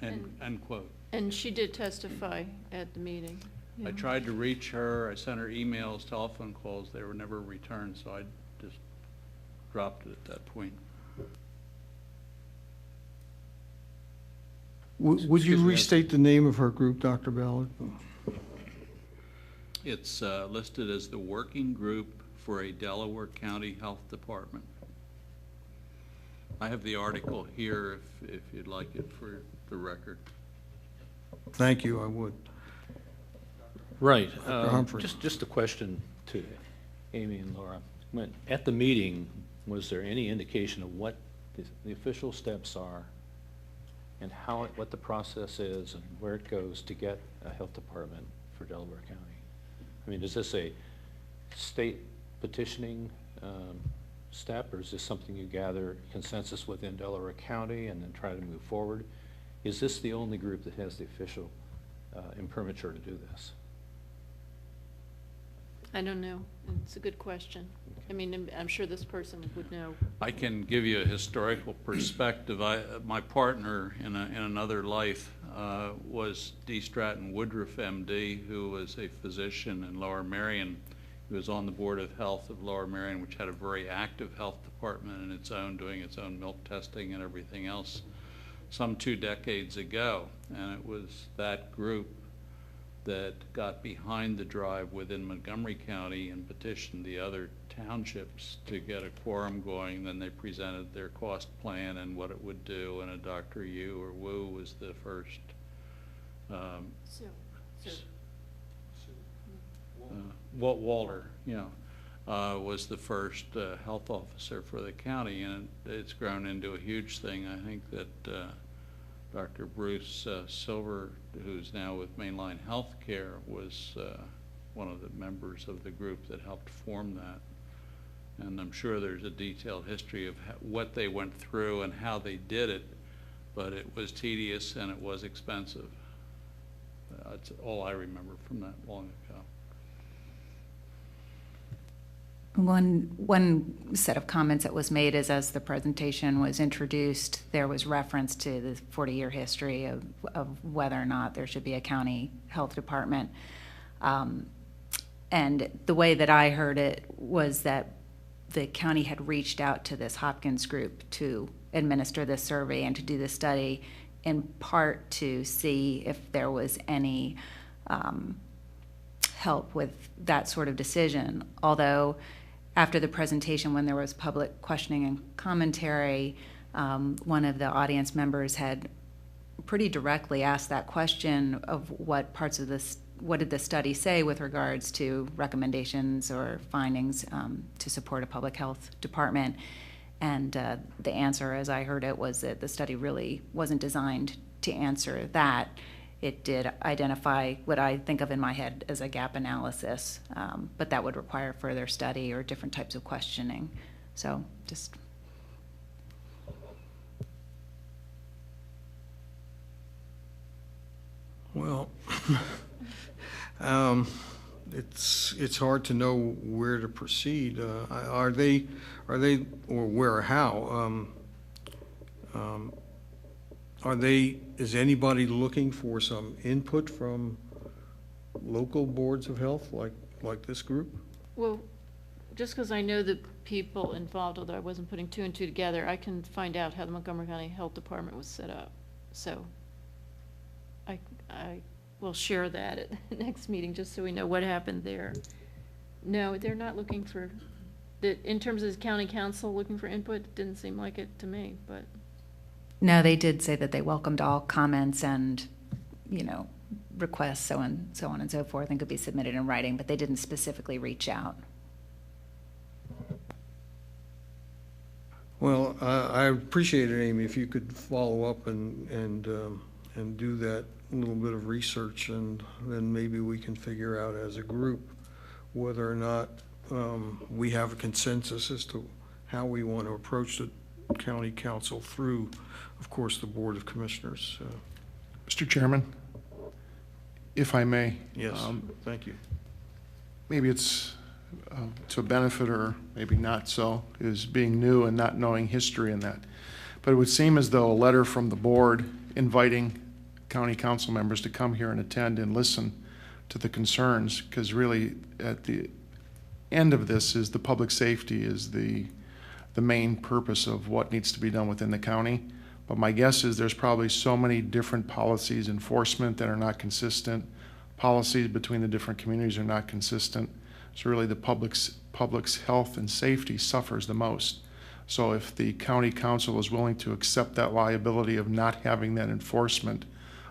End quote. And she did testify at the meeting. I tried to reach her, I sent her emails, telephone calls, they were never returned, so I just dropped it at that point. Would you Excuse me. restate the name of her group, Dr. Ballard? It's listed as the Working Group for a Delaware County Health Department. I have the article here if you'd like it for the record. Thank you, I would. Right. Dr. Humphrey. Just a question to Amy and Laura. At the meeting, was there any indication of what the official steps are and what the process is and where it goes to get a health department for Delaware County? I mean, is this a state petitioning step, or is this something you gather consensus within Delaware County and then try to move forward? Is this the only group that has the official imprimatur to do this? I don't know. It's a good question. I mean, I'm sure this person would know. I can give you a historical perspective. My partner in another life was D. Stratton Woodruff, MD, who was a physician in Lower Merion. He was on the Board of Health of Lower Merion, which had a very active health department in its own, doing its own milk testing and everything else, some 2 decades ago. And it was that group that got behind the drive within Montgomery County and petitioned the other townships to get a quorum going. Then they presented their cost plan and what it would do, and a Dr. Yu or Wu was the first Walter, was the first health officer for the county, and it's grown into a huge thing. I think that Dr. Bruce Silver, who's now with Mainline Healthcare, was one of the members of the group that helped form that. And I'm sure there's a detailed history of what they went through and how they did it, but it was tedious and it was expensive. That's all I remember from that long ago. One set of comments that was made is, as the presentation was introduced, there was reference to the 40-year history of whether or not there should be a county health department. And the way that I heard it was that the county had reached out to this Hopkins group to administer this survey and to do this study, in part to see if there was any help with that sort of decision. Although after the presentation, when there was public questioning and commentary, one of the audience members had pretty directly asked that question of what parts of this, what did the study say with regards to recommendations or findings to support a public health department. And the answer, as I heard it, was that the study really wasn't designed to answer that. It did identify what I think of in my head as a gap analysis, but that would require further study or different types of questioning. So just. Well, it's hard to know where to proceed. Are they, or where, how? Is anybody looking for some input from local boards of health like this group? Well, just because I know the people involved, although I wasn't putting two and two together, I can find out how the Montgomery County Health Department was set up. So I will share that at the next meeting, just so we know what happened there. No, they're not looking for, in terms of the county council looking for input, it didn't seem like it to me, but. No, they did say that they welcomed all comments and, requests, so on and so forth, and could be submitted in writing, but they didn't specifically reach out. Well, I appreciate it, Amy, if you could follow up and do that little bit of research, and then maybe we can figure out as a group whether or not we have a consensus as to how we want to approach the county council through, of course, the Board of Commissioners. Mr. Chairman, if I may. Yes, thank you. Maybe it's to a benefit or maybe not so, is being new and not knowing history in that. But it would seem as though a letter from the board inviting county council members to come here and attend and listen to the concerns, because really at the end of this is the public safety is the main purpose of what needs to be done within the county. But my guess is there's probably so many different policies, enforcement that are not consistent, policies between the different communities are not consistent. So really the public's health and safety suffers the most. So if the county council is willing to accept that liability of not having that enforcement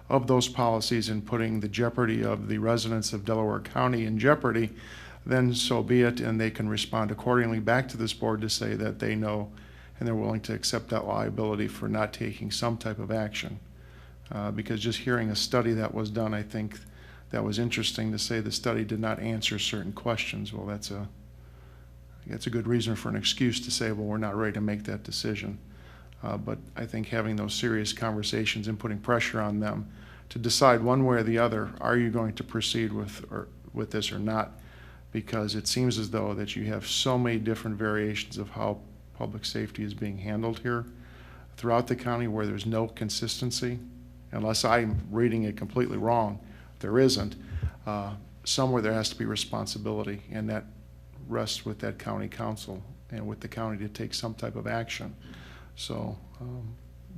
of those policies and putting the jeopardy of the residents of Delaware County in jeopardy, then so be it, and they can respond accordingly back to this board to say that they know and they're willing to accept that liability for not taking some type of action. Because just hearing a study that was done, I think that was interesting to say the study did not answer certain questions. Well, that's a good reason for an excuse to say, well, we're not ready to make that decision. But I think having those serious conversations and putting pressure on them to decide one way or the other, are you going to proceed with this or not? Because it seems as though that you have so many different variations of how public safety is being handled here throughout the county where there's no consistency. Unless I'm reading it completely wrong, there isn't. Somewhere there has to be responsibility, and that rests with that county council and with the county to take some type of action. So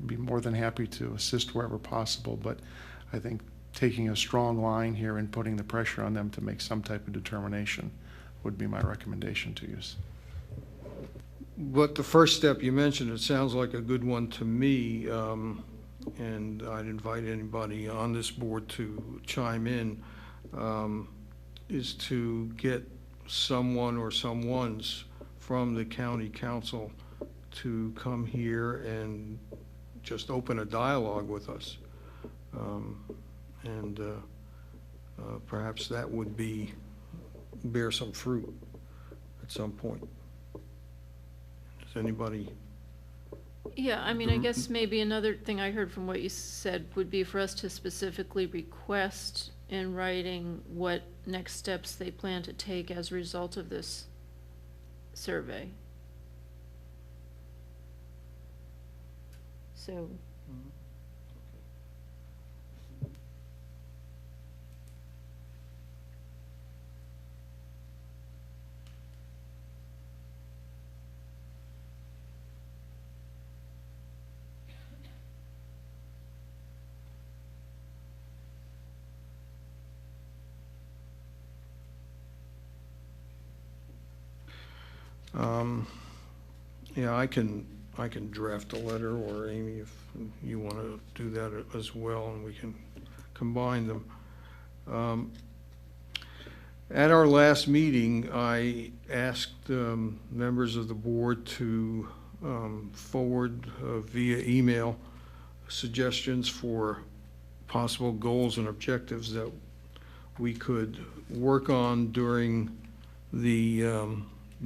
be more than happy to assist wherever possible, but I think taking a strong line here and putting the pressure on them to make some type of determination would be my recommendation to you. But the first step you mentioned, it sounds like a good one to me, and I'd invite anybody on this board to chime in, is to get someone or someones from the county council to come here and just open a dialogue with us. And perhaps that would bear some fruit at some point. Does anybody? Yeah, I mean, I guess maybe another thing I heard from what you said would be for us to specifically request in writing what next steps they plan to take as a result of this survey. So. Yeah, I can draft a letter, or Amy, if you want to do that as well, and we can combine them. At our last meeting, I asked members of the board to forward via email suggestions for possible goals and objectives that we could work on during the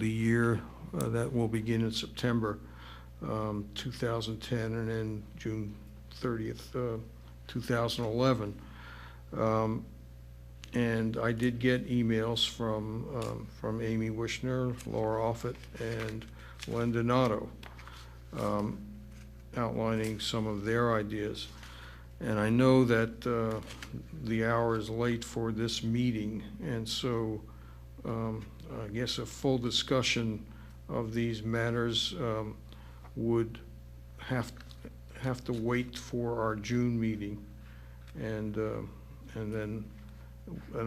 year that will begin in September 2010 and then June 30th, 2011. And I did get emails from Amy Wishner, Laura Offit, and Len Donato outlining some of their ideas. And I know that the hour is late for this meeting, and so I guess a full discussion of these matters would have to wait for our June meeting, and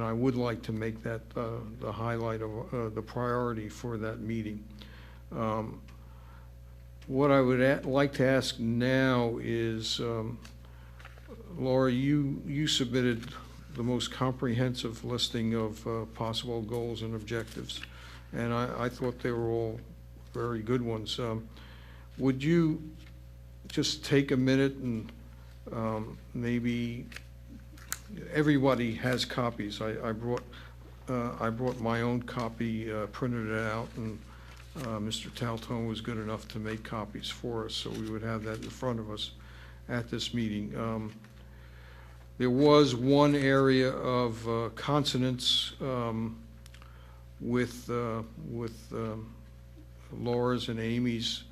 I would like to make that the highlight of the priority for that meeting. What I would like to ask now is, Laura, you submitted the most comprehensive listing of possible goals and objectives, and I thought they were all very good ones. Would you just take a minute and maybe, everybody has copies. I brought my own copy, printed it out, and Mr. Taltone was good enough to make copies for us, so we would have that in front of us at this meeting. There was one area of consonance with Laura's and Amy's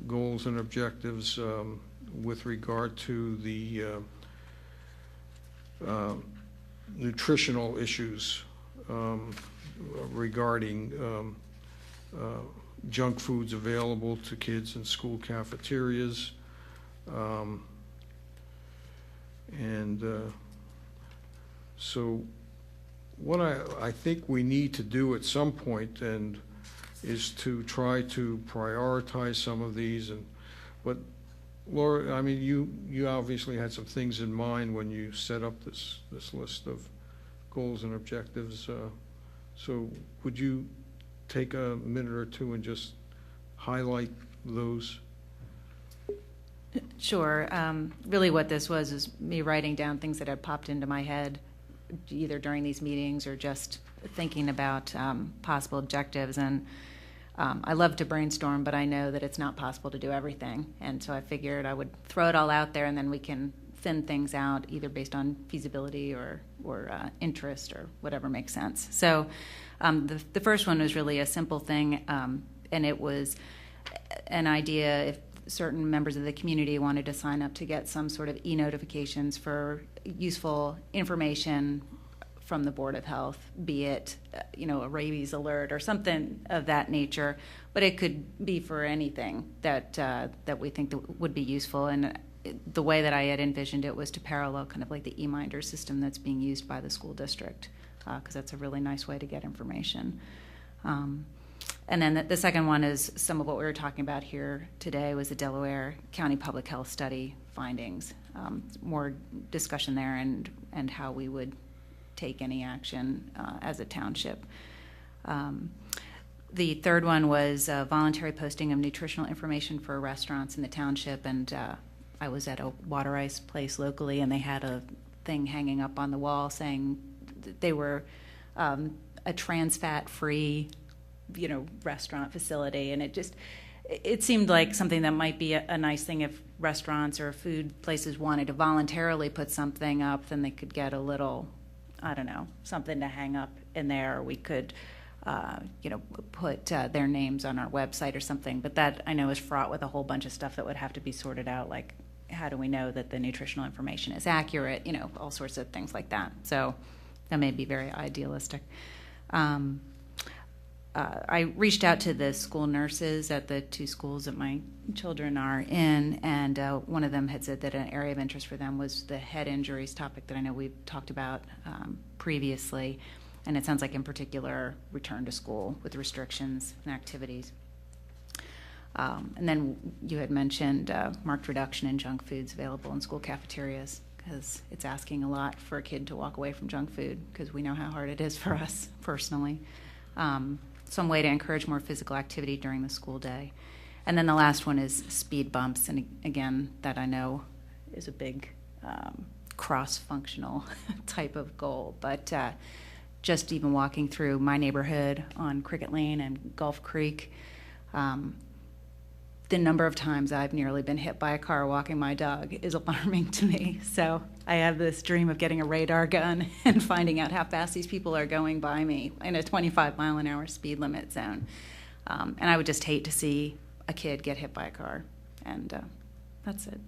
goals and objectives with regard to the nutritional issues regarding junk foods available to kids in school cafeterias. So what I think we need to do at some point is to try to prioritize some of these. But Laura, I mean, you obviously had some things in mind when you set up this list of goals and objectives. So would you take a minute or two and just highlight those? Sure. Really what this was is me writing down things that had popped into my head, either during these meetings or just thinking about possible objectives. And I love to brainstorm, but I know that it's not possible to do everything. And so I figured I would throw it all out there, and then we can thin things out either based on feasibility or interest or whatever makes sense. So the first one was really a simple thing, and it was an idea if certain members of the community wanted to sign up to get some sort of e-notifications for useful information from the Board of Health, be it a rabies alert or something of that nature, but it could be for anything that we think that would be useful. And the way that I had envisioned it was to parallel kind of like the e-minder system that's being used by the school district, because that's a really nice way to get information. And then the second one is some of what we were talking about here today was the Delaware County Public Health Study findings. More discussion there and how we would take any action as a township. The third one was voluntary posting of nutritional information for restaurants in the township, and I was at a water ice place locally, and they had a thing hanging up on the wall saying that they were a trans fat free restaurant facility, and it seemed like something that might be a nice thing if restaurants or food places wanted to voluntarily put something up. Then they could get a little, I don't know, something to hang up in there. We could put their names on our website or something. But that I know is fraught with a whole bunch of stuff that would have to be sorted out, like how do we know that the nutritional information is accurate, all sorts of things like that. So that may be very idealistic. I reached out to the school nurses at the two schools that my children are in, and one of them had said that an area of interest for them was the head injuries topic that I know we've talked about previously, and it sounds like in particular return to school with restrictions and activities. And then you had mentioned marked reduction in junk foods available in school cafeterias, because it's asking a lot for a kid to walk away from junk food, because we know how hard it is for us personally. Some way to encourage more physical activity during the school day. And then the last one is speed bumps, and again, that I know is a big cross-functional type of goal, but just even walking through my neighborhood on Cricket Lane and Gulf Creek, the number of times I've nearly been hit by a car walking my dog is alarming to me. So I have this dream of getting a radar gun and finding out how fast these people are going by me in a 25-mile-an-hour speed limit zone. And I would just hate to see a kid get hit by a car. And that's it.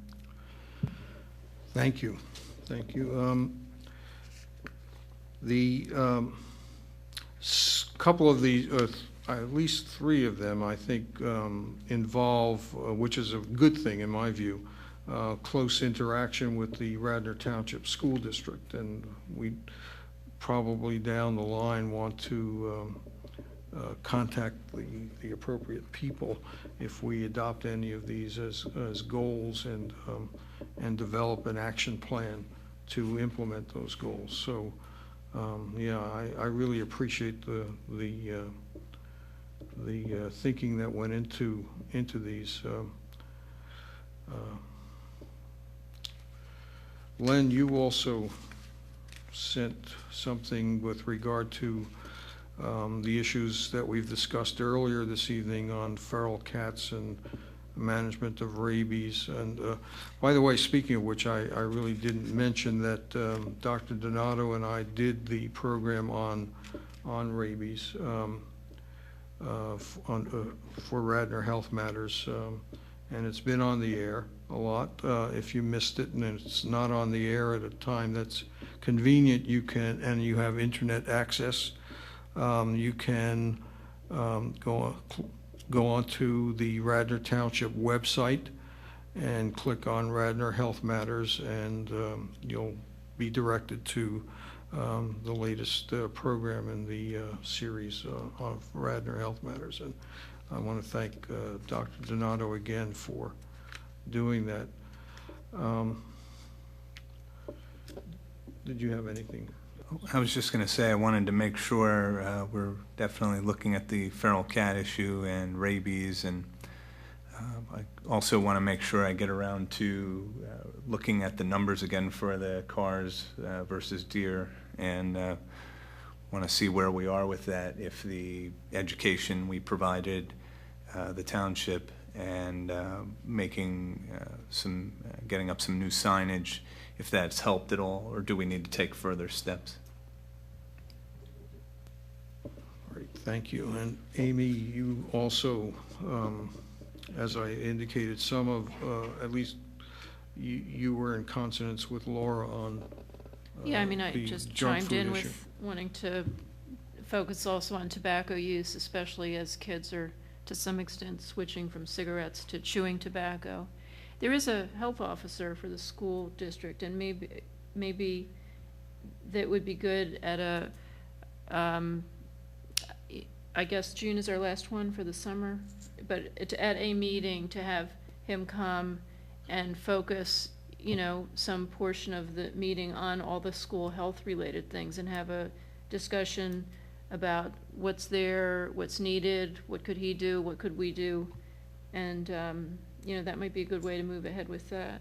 Thank you. Thank you. The couple of these, at least 3 of them, I think, involve, which is a good thing in my view, close interaction with the Radnor Township School District, and we probably down the line want to contact the appropriate people if we adopt any of these as goals and develop an action plan to implement those goals. So, yeah, I really appreciate the thinking that went into these. Len, you also sent something with regard to the issues that we've discussed earlier this evening on feral cats and management of rabies. And by the way, speaking of which, I really didn't mention that Dr. Donato and I did the program on rabies for Radnor Health Matters, and it's been on the air a lot. If you missed it and it's not on the air at a time that's convenient, you can, and you have internet access, you can go onto the Radnor Township website and click on Radnor Health Matters, and you'll be directed to the latest program in the series of Radnor Health Matters. And I want to thank Dr. Donato again for doing that. Did you have anything? I was just going to say, I wanted to make sure we're definitely looking at the feral cat issue and rabies, and I also want to make sure I get around to looking at the numbers again for the cars versus deer, and want to see where we are with that, if the education we provided the township and getting up some new signage, if that's helped at all, or do we need to take further steps? Great, thank you. And Amy, you also, as I indicated, some of, at least you were in consonance with Laura on Yeah, I mean, I the just junk chimed food in issue. with wanting to focus also on tobacco use, especially as kids are, to some extent, switching from cigarettes to chewing tobacco. There is a health officer for the school district, and maybe that would be good at a, I guess June is our last one for the summer, but at a meeting to have him come and focus, you know, some portion of the meeting on all the school health-related things, and have a discussion about what's there, what's needed, what could he do, what could we do, and you know, that might be a good way to move ahead with that.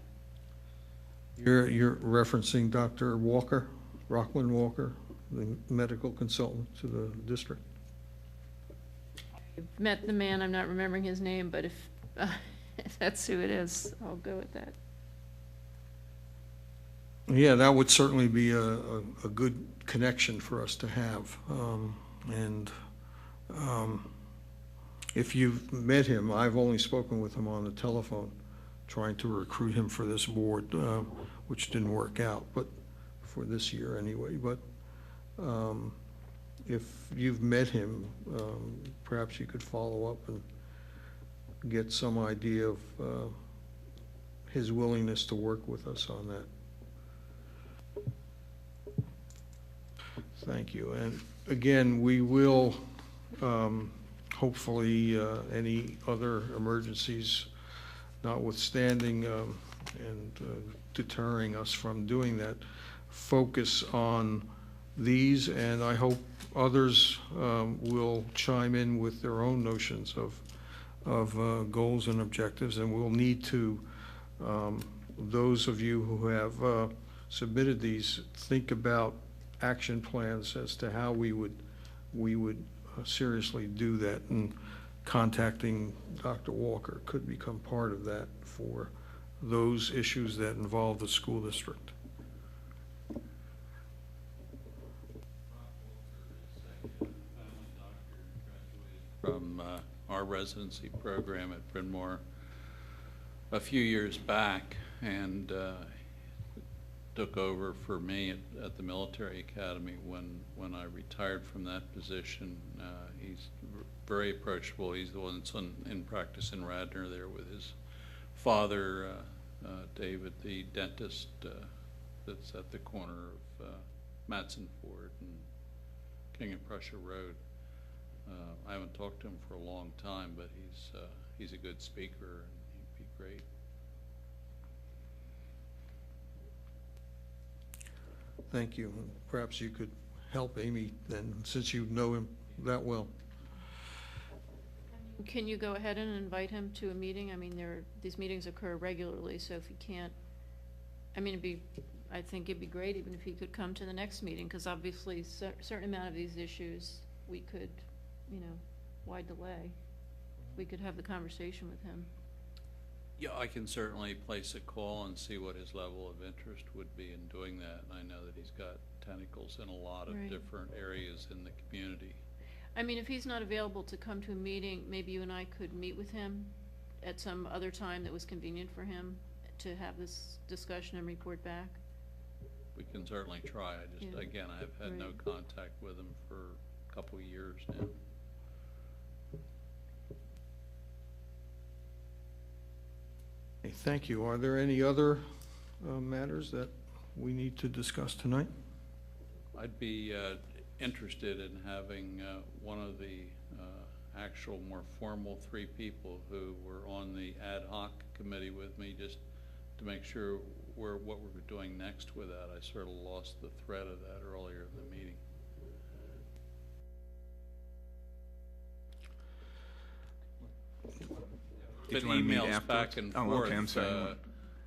You're referencing Dr. Walker, Rockland Walker, the medical consultant to the district? I've met the man, I'm not remembering his name, but if that's who it is, I'll go with that. Yeah, that would certainly be a good connection for us to have. If you've met him, I've only spoken with him on the telephone, trying to recruit him for this board, which didn't work out, but for this year anyway. But if you've met him, perhaps you could follow up and get some idea of his willingness to work with us on that. Thank you. And again, we will hopefully any other emergencies notwithstanding and deterring us from doing that, focus on these, and I hope others will chime in with their own notions of goals and objectives, and we'll need to, those of you who have submitted these, think about action plans as to how we would seriously do that, and contacting Dr. Walker could become part of that for those issues that involve the school district. From our residency program at Bryn Mawr a few years back, and took over for me at the military academy when I retired from that position. He's very approachable. He's the one that's in practice in Radnor there with his father, David, the dentist, that's at the corner of Matson Ford and King of Prussia Road. I haven't talked to him for a long time, but he's a good speaker and he'd be great. Thank you. Perhaps you could help Amy then, since you know him that well. Can you go ahead and invite him to a meeting? I mean, these meetings occur regularly, so if you can't, I mean, I think it'd be great even if he could come to the next meeting, because obviously certain amount of these issues, we could, why delay? We could have the conversation with him. Yeah, I can certainly place a call and see what his level of interest would be in doing that. And I know that he's got tentacles in a lot of Right. different areas in the community. I mean, if he's not available to come to a meeting, maybe you and I could meet with him at some other time that was convenient for him to have this discussion and report back. We can certainly try. Yeah. Again, I have had no Right. contact with him for a couple of years now. Okay, thank you. Are there any other matters that we need to discuss tonight? I'd be interested in having one of the actual more formal 3 people who were on the ad hoc committee with me, just to make sure what we're doing next with that. I sort of lost the thread of that earlier in the meeting. Did Been you wanna meet emails back afterwards? and Oh, forth okay, I'm sorry.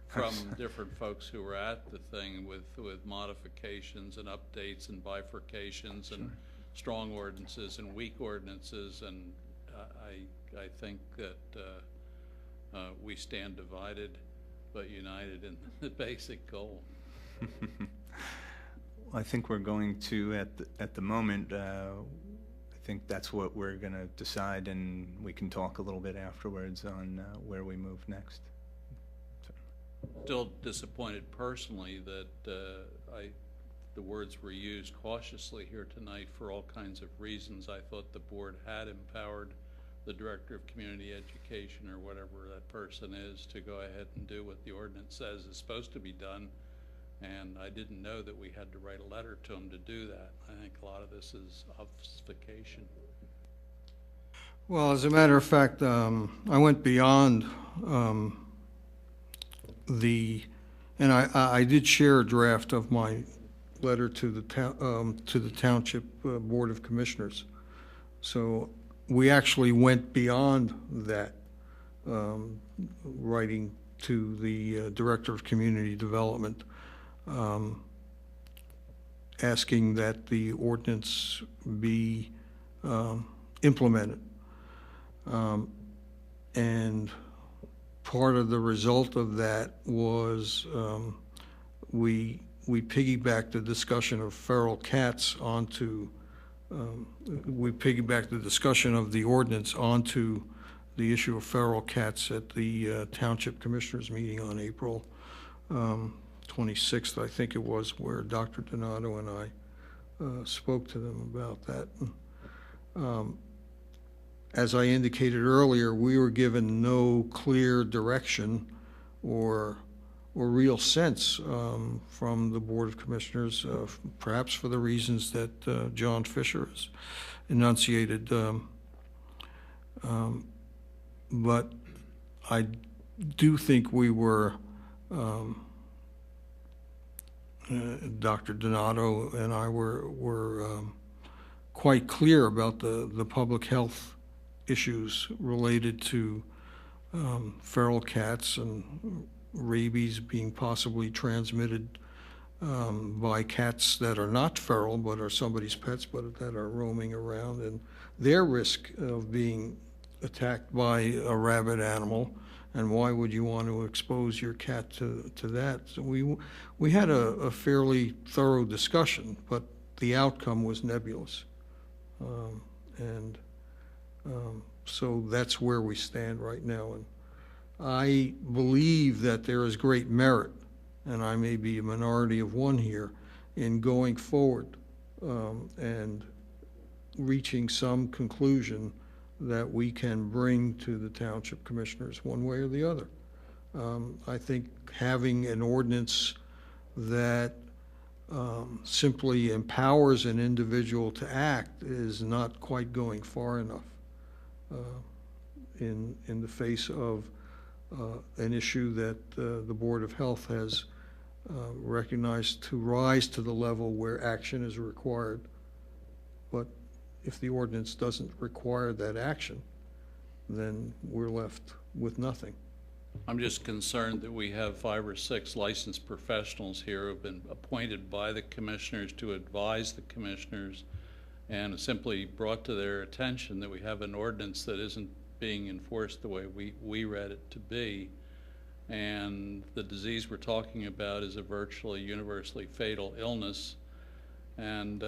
from different folks who were at the thing with modifications and updates and bifurcations and strong ordinances and weak ordinances, and I think that we stand divided but united in the basic goal. I think we're going to, at the moment, I think that's what we're going to decide, and we can talk a little bit afterwards on where we move next. Still disappointed personally that the words were used cautiously here tonight for all kinds of reasons. I thought the board had empowered the Director of Community Education, or whatever that person is, to go ahead and do what the ordinance says is supposed to be done. And I didn't know that we had to write a letter to them to do that. I think a lot of this is obfuscation. Well, as a matter of fact, I went beyond and I did share a draft of my letter to the Township Board of Commissioners. So we actually went beyond that, writing to the Director of Community Development, asking that the ordinance be implemented. And part of the result of that was we piggybacked the discussion of feral cats onto, we piggybacked the discussion of the ordinance onto the issue of feral cats at the Township Commissioners meeting on April 26th, I think it was, where Dr. Donato and I spoke to them about that. As I indicated earlier, we were given no clear direction or real sense from the Board of Commissioners, perhaps for the reasons that John Fisher has enunciated. But I do think we were, Dr. Donato and I were quite clear about the public health issues related to feral cats and rabies being possibly transmitted by cats that are not feral but are somebody's pets but that are roaming around, and their risk of being attacked by a rabid animal, and why would you want to expose your cat to that? So we had a fairly thorough discussion, but the outcome was nebulous. So that's where we stand right now. And I believe that there is great merit and I may be a minority of one here, in going forward and reaching some conclusion that we can bring to the township commissioners one way or the other. I think having an ordinance that simply empowers an individual to act is not quite going far enough in the face of an issue that the Board of Health has recognized to rise to the level where action is required. But if the ordinance doesn't require that action, then we're left with nothing. I'm just concerned that we have 5 or 6 licensed professionals here who have been appointed by the commissioners to advise the commissioners, and simply brought to their attention that we have an ordinance that isn't being enforced the way we read it to be. And the disease we're talking about is a virtually universally fatal illness. And,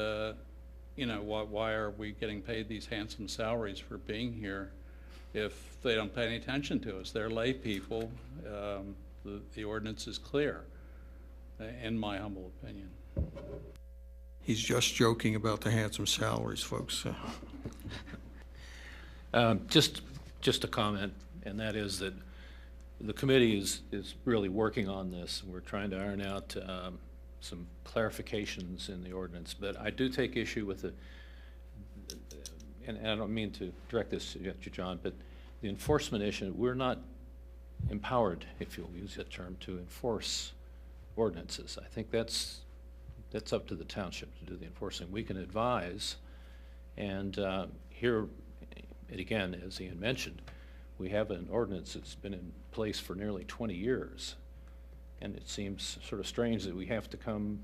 you know, why are we getting paid these handsome salaries for being here if they don't pay any attention to us? They're lay people. The ordinance is clear, in my humble opinion. He's just joking about the handsome salaries, folks. Just a comment, and that is that the committee is really working on this. We're trying to iron out some clarifications in the ordinance, but I do take issue with and I don't mean to direct this at you, John, but the enforcement issue, we're not empowered, if you'll use that term, to enforce ordinances. I think that's up to the township to do the enforcing. We can advise, and here, and again, as Ian mentioned, we have an ordinance that's been in place for nearly 20 years, and it seems sort of strange that we have to come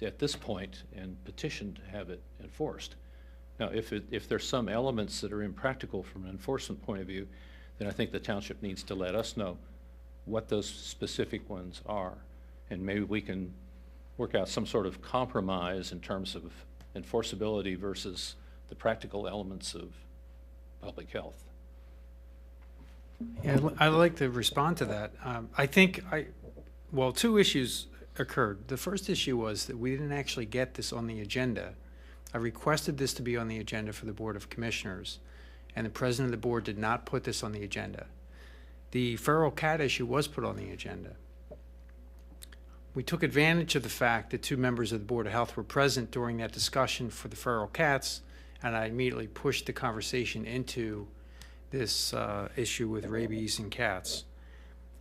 at this point and petition to have it enforced. Now, if there's some elements that are impractical from an enforcement point of view, then I think the township needs to let us know what those specific ones are, and maybe we can work out some sort of compromise in terms of enforceability versus the practical elements of public health. Yeah, I'd like to respond to that. I think well, 2 issues occurred. The first issue was that we didn't actually get this on the agenda. I requested this to be on the agenda for the Board of Commissioners, and the President of the Board did not put this on the agenda. The feral cat issue was put on the agenda. We took advantage of the fact that 2 members of the Board of Health were present during that discussion for the feral cats, and I immediately pushed the conversation into this issue with rabies and cats.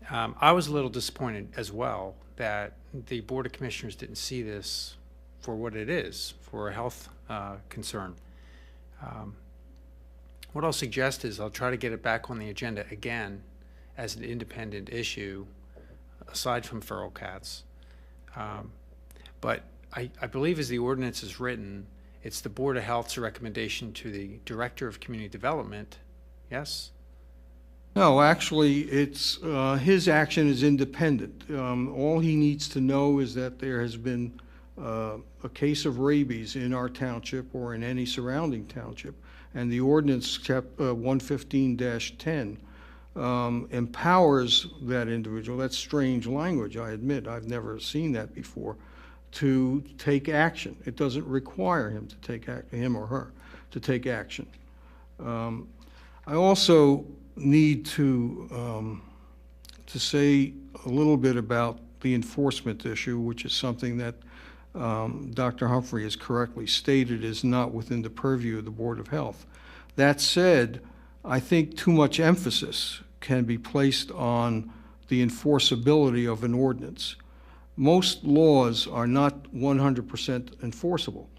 I was a little disappointed as well that the Board of Commissioners didn't see this for what it is, for a health concern. What I'll suggest is I'll try to get it back on the agenda again as an independent issue, aside from feral cats. But I believe as the ordinance is written, it's the Board of Health's recommendation to the Director of Community Development. Yes? No, actually, it's his action is independent. All he needs to know is that there has been a case of rabies in our township or in any surrounding township, and the ordinance 115-10 empowers that individual. That's strange language, I admit. I've never seen that before. To take action. It doesn't require him to take him or her to take action. I also need to say a little bit about the enforcement issue, which is something that Dr. Humphrey has correctly stated is not within the purview of the Board of Health. That said, I think too much emphasis can be placed on the enforceability of an ordinance. Most laws are not 100% enforceable.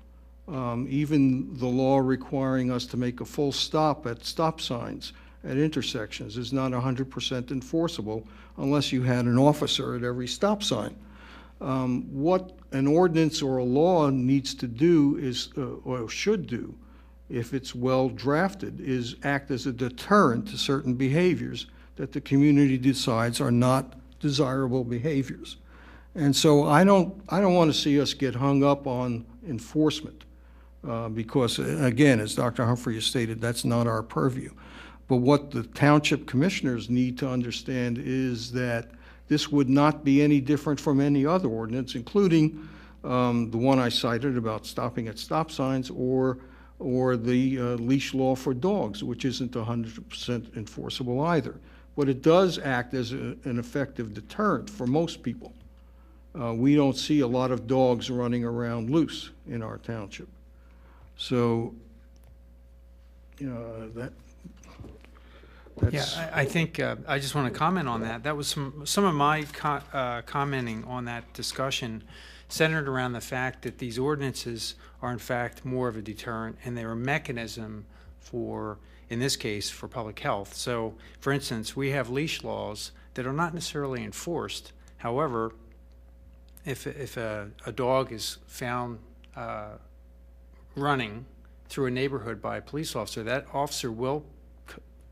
Even the law requiring us to make a full stop at stop signs at intersections is not 100% enforceable unless you had an officer at every stop sign. What an ordinance or a law needs to do is, or should do, if it's well drafted, is act as a deterrent to certain behaviors that the community decides are not desirable behaviors. And so I don't want to see us get hung up on enforcement because, again, as Dr. Humphrey has stated, that's not our purview. But what the township commissioners need to understand is that this would not be any different from any other ordinance, including the one I cited about stopping at stop signs, or the leash law for dogs, which isn't 100% enforceable either. But it does act as an effective deterrent for most people. We don't see a lot of dogs running around loose in our township. So, that's. Yeah, I think, I just want to comment on that. That was some of my commenting on that discussion centered around the fact that these ordinances are in fact more of a deterrent, and they're a mechanism for, in this case, for public health. So, for instance, we have leash laws that are not necessarily enforced. However, if a dog is found running through a neighborhood by a police officer, that officer will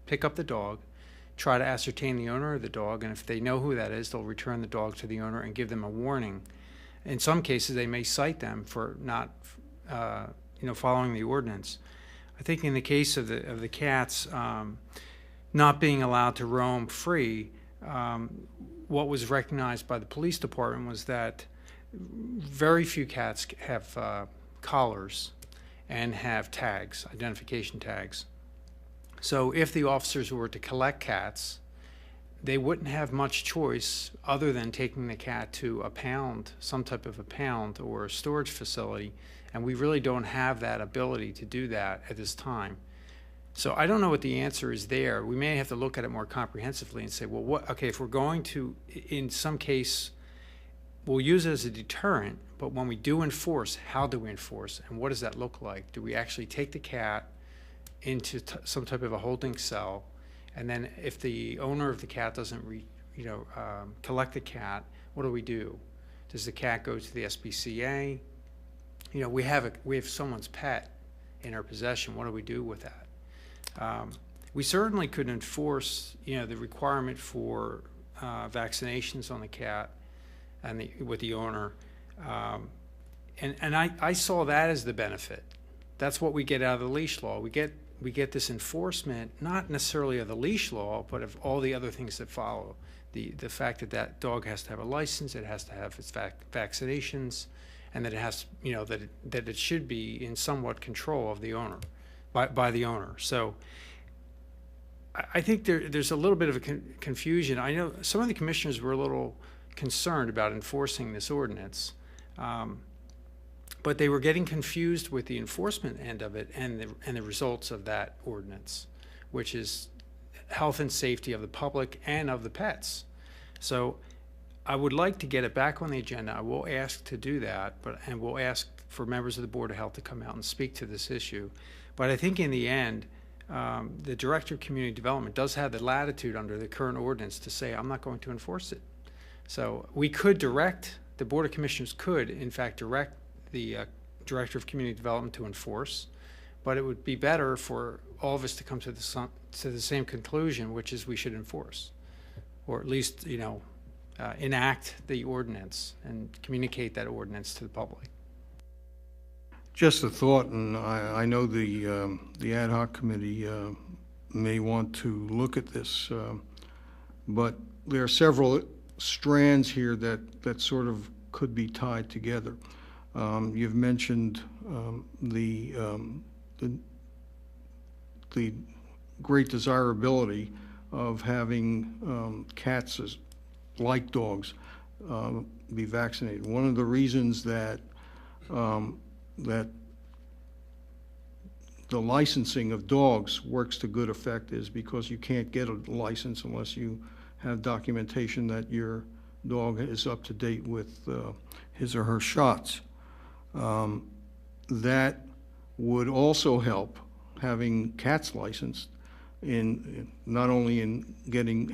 pick up the dog, try to ascertain the owner of the dog, and if they know who that is, they'll return the dog to the owner and give them a warning. In some cases, they may cite them for not, following the ordinance. I think in the case of the cats not being allowed to roam free, what was recognized by the police department was that very few cats have collars and have tags, identification tags. So if the officers were to collect cats, they wouldn't have much choice other than taking the cat to a pound, some type of a pound or a storage facility, and we really don't have that ability to do that at this time. So I don't know what the answer is there. We may have to look at it more comprehensively and say, well, if we're going to, in some case, we'll use it as a deterrent, but when we do enforce, how do we enforce, and what does that look like? Do we actually take the cat into some type of a holding cell, and then if the owner of the cat doesn't collect the cat, what do we do? Does the cat go to the SPCA? We have someone's pet in our possession. What do we do with that? We certainly could enforce the requirement for vaccinations on the cat and with the owner, and I saw that as the benefit. That's what we get out of the leash law. We get this enforcement, not necessarily of the leash law, but of all the other things that follow. The fact that that dog has to have a license, it has to have its vaccinations, and that it has, that it should be in somewhat control of the owner, by the owner. So I think there's a little bit of a confusion. I know some of the commissioners were a little concerned about enforcing this ordinance. But they were getting confused with the enforcement end of it and the results of that ordinance, which is health and safety of the public and of the pets. So I would like to get it back on the agenda. I will ask to do that, and we'll ask for members of the Board of Health to come out and speak to this issue. But I think in the end, the Director of Community Development does have the latitude under the current ordinance to say, I'm not going to enforce it. So we could the Board of Commissioners could, in fact, direct the Director of Community Development to enforce, but it would be better for all of us to come to the same conclusion, which is we should enforce, or at least enact the ordinance and communicate that ordinance to the public. Just a thought, and I know the ad hoc committee may want to look at this, but there are several strands here that sort of could be tied together. You've mentioned the great desirability of having cats like dogs be vaccinated. One of the reasons that the licensing of dogs works to good effect is because you can't get a license unless you have documentation that your dog is up to date with his or her shots. That would also help having cats licensed in not only in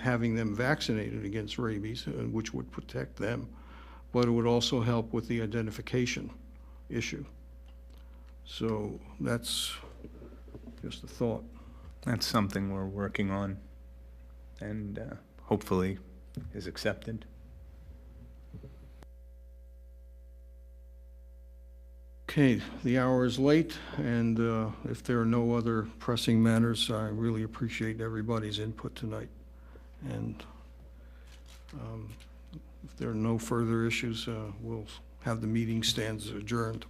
having them vaccinated against rabies, which would protect them, but it would also help with the identification issue. So that's just a thought. That's something we're working on and hopefully is accepted. Okay, the hour is late, and if there are no other pressing matters, I really appreciate everybody's input tonight. And If there are no further issues, we'll have the meeting stands adjourned.